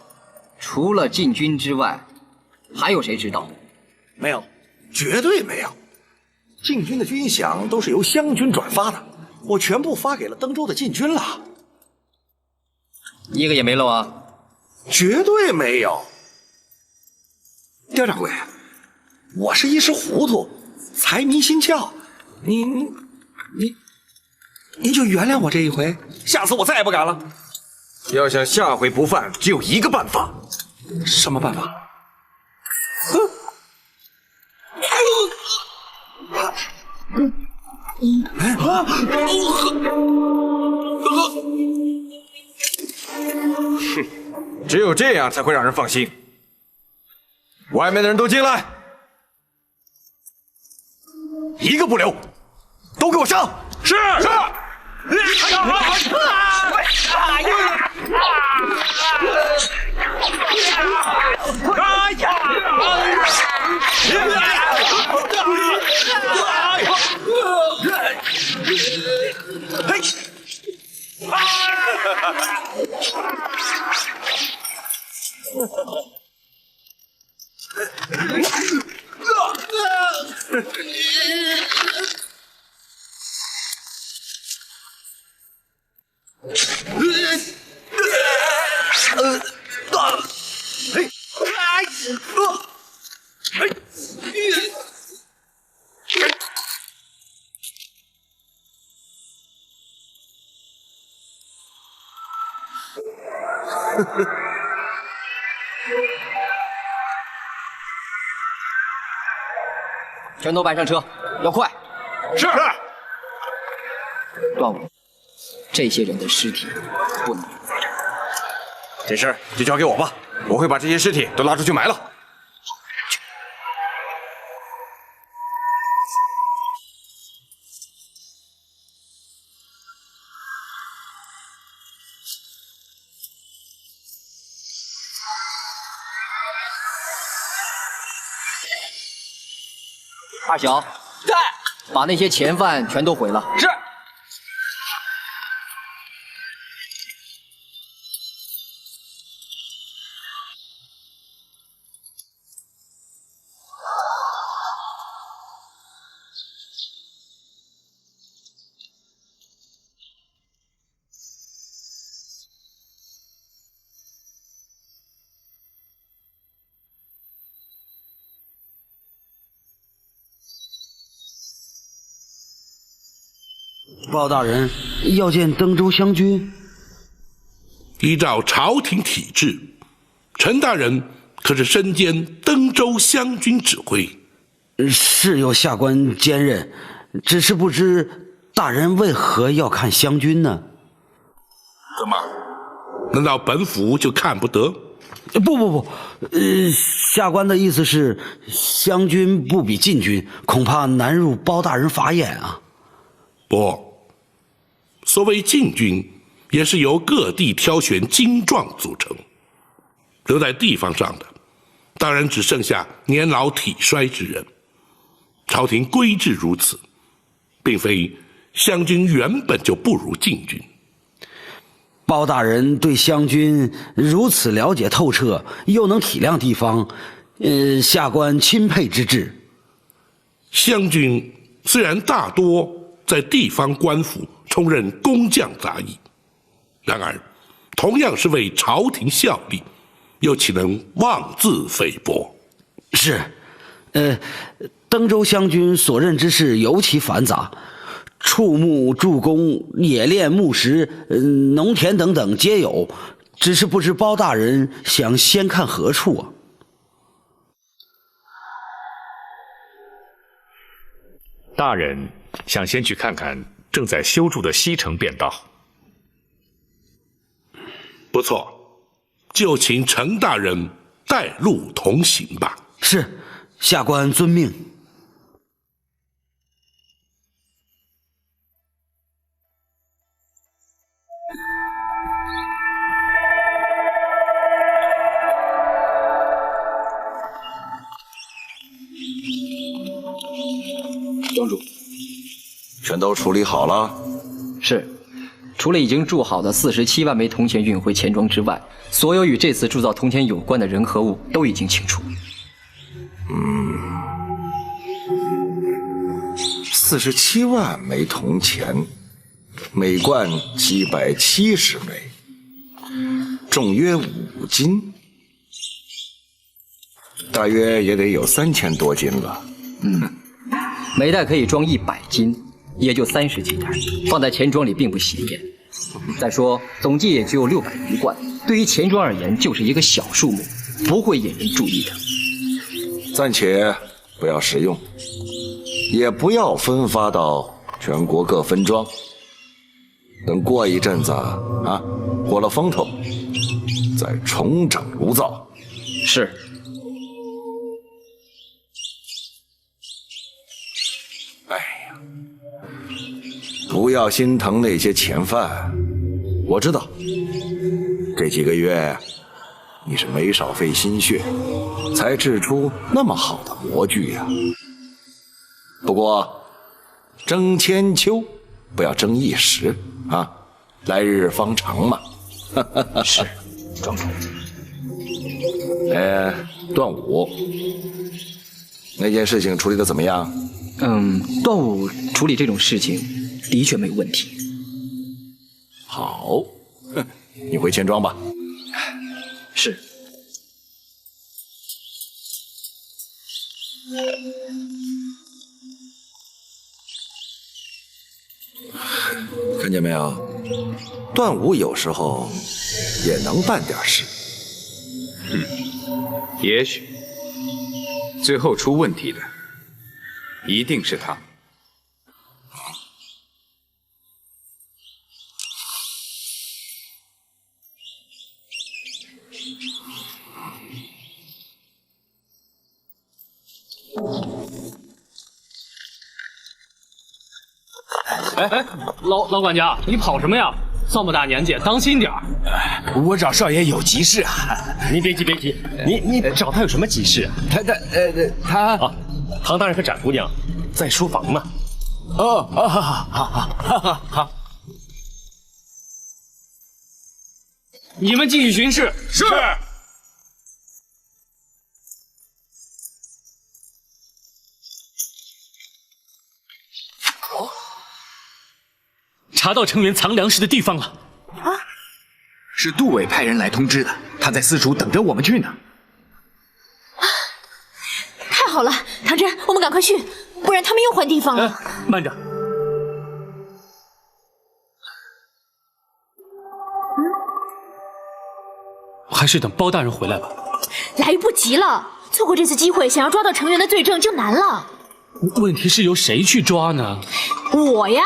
除了禁军之外，还有谁知道？没有，绝对没有。禁军的军饷都是由湘军转发的，我全部发给了登州的禁军了，一个也没漏啊？绝对没有。刁掌柜，我是一时糊涂，财迷心窍，您就原谅我这一回，下次我再也不敢了。要想下回不犯，只有一个办法。什么办法？只有这样才会让人放心。外面的人都进来，一个不留，都给我上！是。全都搬上车，要快！是。段武，这些人的尸体不能留在这儿。这事儿就交给我吧，我会把这些尸体都拉出去埋了。二小，在，把那些钱饭全都毁了。是。包大人要见登州湘军。依照朝廷体制，陈大人可是身兼登州湘军指挥。是有下官兼任，只是不知大人为何要看湘军呢？怎么？难道本府就看不得？不，下官的意思是，湘军不比禁军，恐怕难入包大人法眼啊。不，所谓禁军，也是由各地挑选精壮组成，留在地方上的，当然只剩下年老体衰之人。朝廷规制如此，并非湘军原本就不如禁军。包大人对湘军如此了解透彻，又能体谅地方，下官钦佩之至。湘军虽然大多在地方官府充任工匠杂役，然而同样是为朝廷效力，又岂能妄自菲薄？是，登州湘军所任之事尤其繁杂，畜牧、助工、冶炼、木石、农田等等皆有，只是不知包大人想先看何处啊？大人想先去看看正在修筑的西城便道。不错，就请程大人带路同行吧。是，下官遵命。庄主，全都处理好了。是，除了已经铸好的47万枚铜钱运回钱庄之外，所有与这次铸造铜钱有关的人和物都已经清除。47万枚铜钱，每贯770枚，重约5斤，大约也得有3000多斤了。每袋可以装100斤，也就30几袋，放在钱庄里并不显眼。再说，总计也只有600余贯，对于钱庄而言就是一个小数目，不会引人注意的。暂且不要使用，也不要分发到全国各分庄。等过一阵子啊，过了风头，再重整炉灶。是。不要心疼那些钱贩，我知道，这几个月你是没少费心血，才制出那么好的模具呀。不过，争千秋，不要争一时啊，来日方长嘛。是，庄主。段武，那件事情处理得怎么样？段武处理这种事情的确没问题。好，你回钱庄吧。是。看见没有？段武有时候也能办点事。也许最后出问题的一定是他。老管家，你跑什么呀？这么大年纪，当心点儿。我找少爷有急事啊。您别急，别急，你找他有什么急事啊？他啊，唐大人和展姑娘在书房呢。好。你们继续巡视。是。查到成员藏粮食的地方了。啊，是杜伟派人来通知的，他在私塾等着我们去呢。太好了，唐真，我们赶快去，不然他们又换地方了。慢着。还是等包大人回来吧。来不及了，错过这次机会，想要抓到成员的罪证就难了。问题是由谁去抓呢？我呀。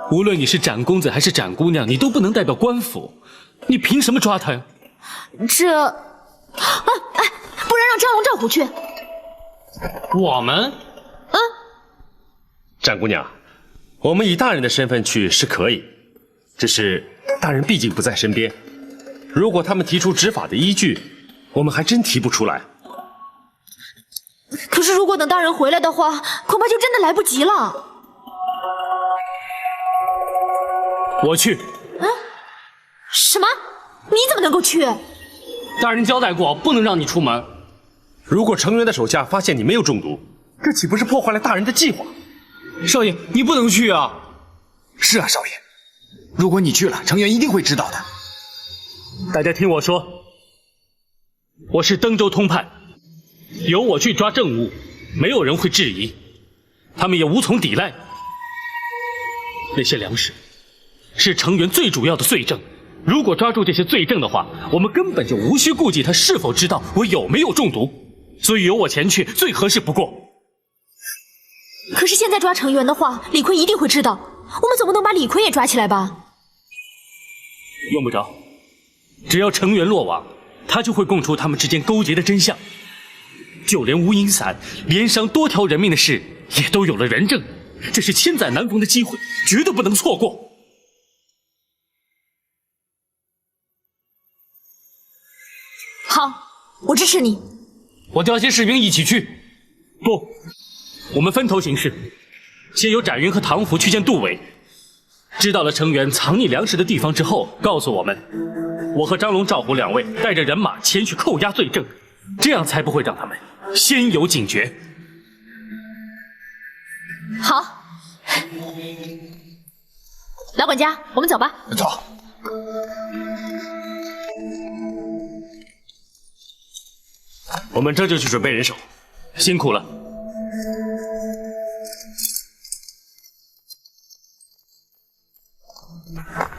无论你是展公子还是展姑娘，你都不能代表官府，你凭什么抓他呀？不然让张龙、赵虎去。我们？展姑娘，我们以大人的身份去是可以，只是大人毕竟不在身边，如果他们提出执法的依据，我们还真提不出来。可是如果等大人回来的话，恐怕就真的来不及了。我去。什么？你怎么能够去？大人交代过，不能让你出门。如果成员的手下发现你没有中毒，这岂不是破坏了大人的计划？少爷，你不能去啊！是啊，少爷，如果你去了，成员一定会知道的。大家听我说，我是登州通判，由我去抓政务，没有人会质疑，他们也无从抵赖。那些粮食是成员最主要的罪证，如果抓住这些罪证的话，我们根本就无需顾忌他是否知道我有没有中毒，所以由我前去最合适不过。可是现在抓程元的话，李逵一定会知道。我们总不能把李逵也抓起来吧？用不着，只要程元落网，他就会供出他们之间勾结的真相。就连无影伞连伤多条人命的事，也都有了人证。这是千载难逢的机会，绝对不能错过。好，我支持你。我调些士兵一起去。不，我们分头行事。先由展云和唐福去见杜伟，知道了程元藏匿粮食的地方之后，告诉我们。我和张龙、赵虎两位带着人马前去扣押罪证，这样才不会让他们先有警觉。好，老管家，我们走吧。走。我们这就去准备人手，辛苦了。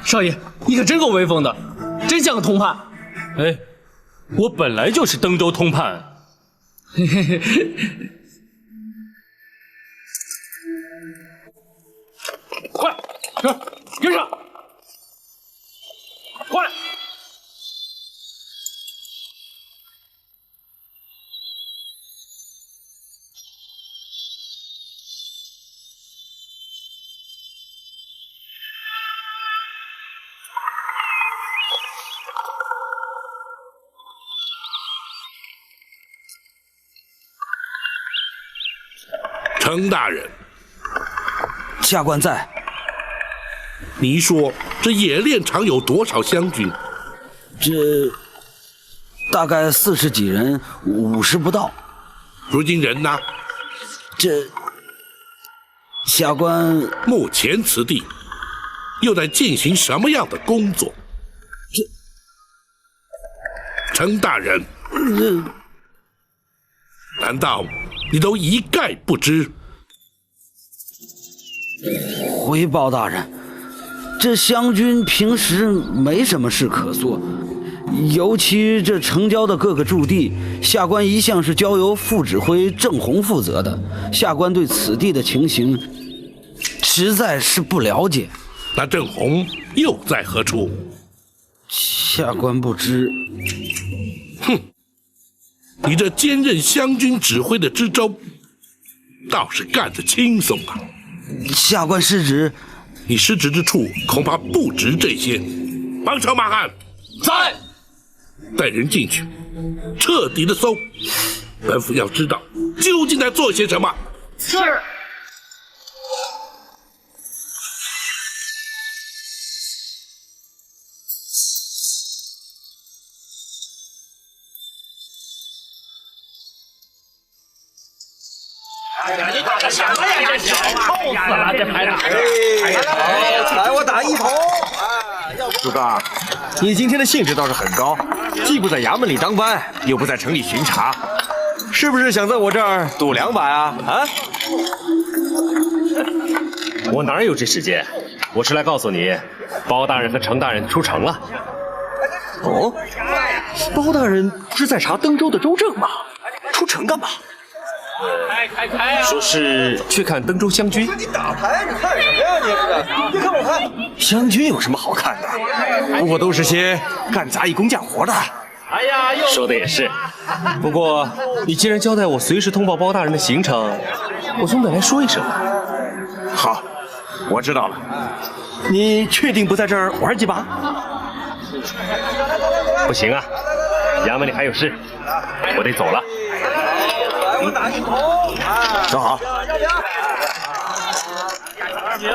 少爷，你可真够威风的，真像个通判。哎，我本来就是登州通判。嘿嘿嘿。快，跟上！快！程大人，下官在。你说这冶炼厂有多少湘军？这大概40几人，50不到。如今人呢？这下官目前此地又在进行什么样的工作？程大人，难道你都一概不知？回报大人，这湘军平时没什么事可做，尤其这城郊的各个驻地，下官一向是交由副指挥郑弘负责的。下官对此地的情形实在是不了解。那郑弘又在何处？下官不知。哼，你这兼任湘军指挥的知州，倒是干得轻松啊！下官失职，你失职之处恐怕不止这些。帮手马汉，在。带人进去，彻底的搜。本府要知道究竟在做些什么。是。这什么呀？这是臭死了！这排场，来，我打一头。主公，你今天的兴致倒是很高，既不在衙门里当班，又不在城里巡查，是不是想在我这儿赌2把啊？啊？我哪有这时间？我是来告诉你，包大人和程大人出城了。哦，包大人不是在查登州的州政吗？出城干嘛？说是去看登州湘军。你打牌，你看什么呀？你别看我牌。湘军有什么好看的？不过都是些干杂役工匠活的。哎呀，说的也是。不过你既然交代我随时通报包大人的行程，我总得来说一声。好，我知道了。你确定不在这儿玩几把？不行啊，衙门里还有事，我得走了。我打一头，走好。2名。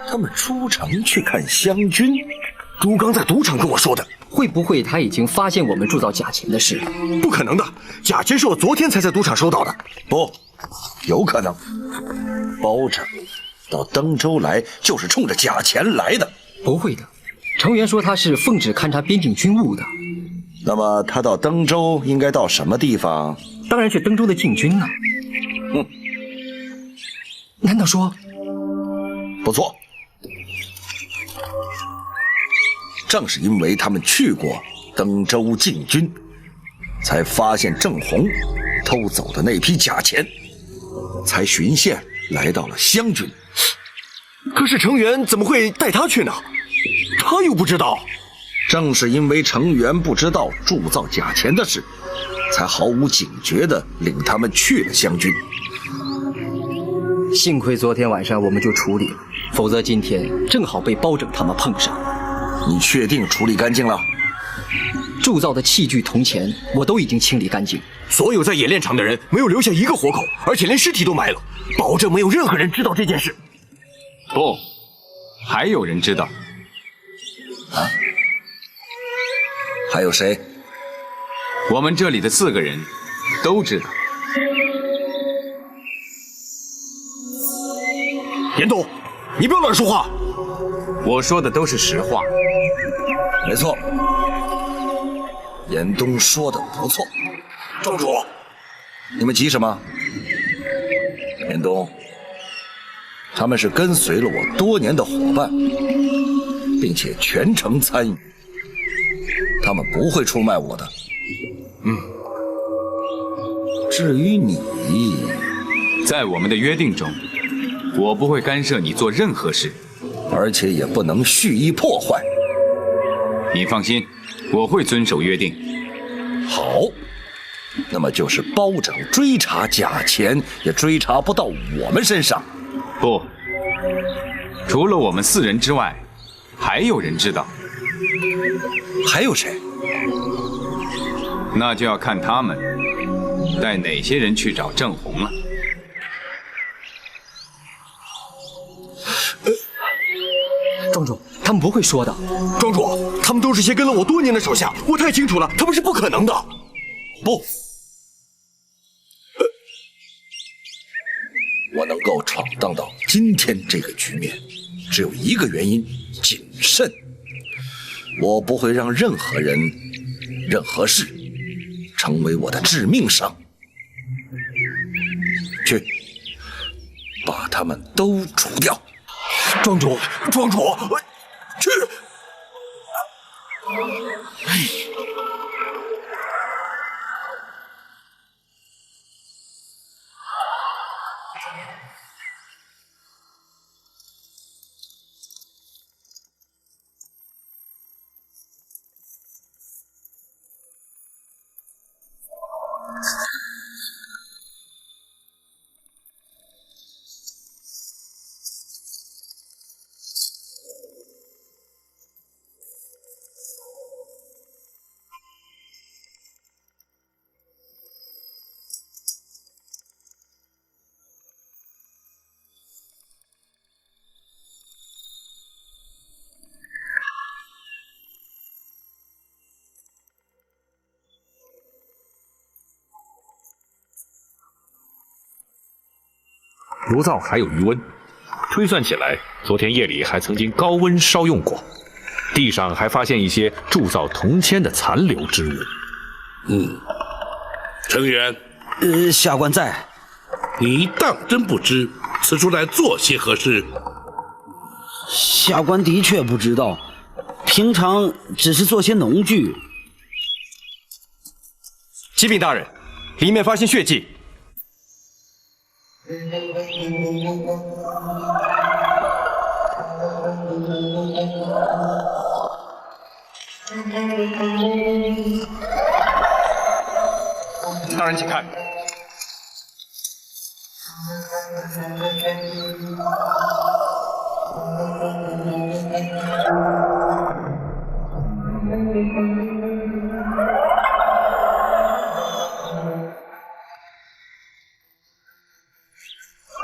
他们出城去看湘军，朱刚在赌场跟我说的。会不会他已经发现我们铸造假钱的事？不可能的，假钱是我昨天才在赌场收到的。不，有可能。包拯到登州来就是冲着假钱来的。不会的，程元说他是奉旨勘察边境军务的。那么他到登州应该到什么地方？当然是登州的禁军了。难道说？不错，正是因为他们去过，登州禁军，才发现郑红偷走的那批假钱，才循线来到了湘军。可是程元怎么会带他去呢？他又不知道。正是因为程元不知道铸造假钱的事，才毫无警觉地领他们去了湘军。幸亏昨天晚上我们就处理了，否则今天正好被包拯他们碰上。你确定处理干净了？铸造的器具、铜钱我都已经清理干净。所有在冶炼厂的人没有留下一个活口，而且连尸体都埋了，保证没有任何人知道这件事。不，还有人知道。啊？还有谁？我们这里的4个人都知道。严冬，你不要乱说话。我说的都是实话。没错，严冬说的不错。庄主，你们急什么？严冬，他们是跟随了我多年的伙伴，并且全程参与，他们不会出卖我的。至于你，在我们的约定中，我不会干涉你做任何事，而且也不能蓄意破坏。你放心，我会遵守约定。好，那么就是包拯追查假钱也追查不到我们身上。不，除了我们4人之外，还有人知道。还有谁？那就要看他们带哪些人去找郑红了。庄主，他们不会说的。庄主，他们都是些跟了我多年的手下，我太清楚了，他们是不可能的。不，我能够闯荡到今天这个局面，只有一个原因：谨慎。我不会让任何人、任何事成为我的致命伤。去，把他们都除掉。庄主，庄主，去！炉灶还有余温，推算起来，昨天夜里还曾经高温烧用过。地上还发现一些铸造铜签的残留之物。程元，下官在。你当真不知此处来做些何事？下官的确不知道，平常只是做些农具。启禀大人，里面发现血迹。大人，请看。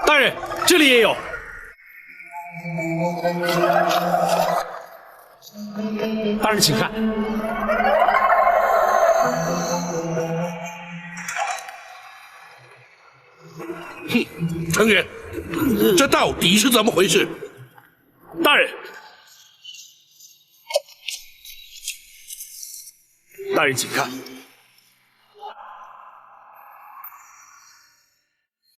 大人，这里也有。大人，请看。哼，程元，这到底是怎么回事？大人，大人，请看。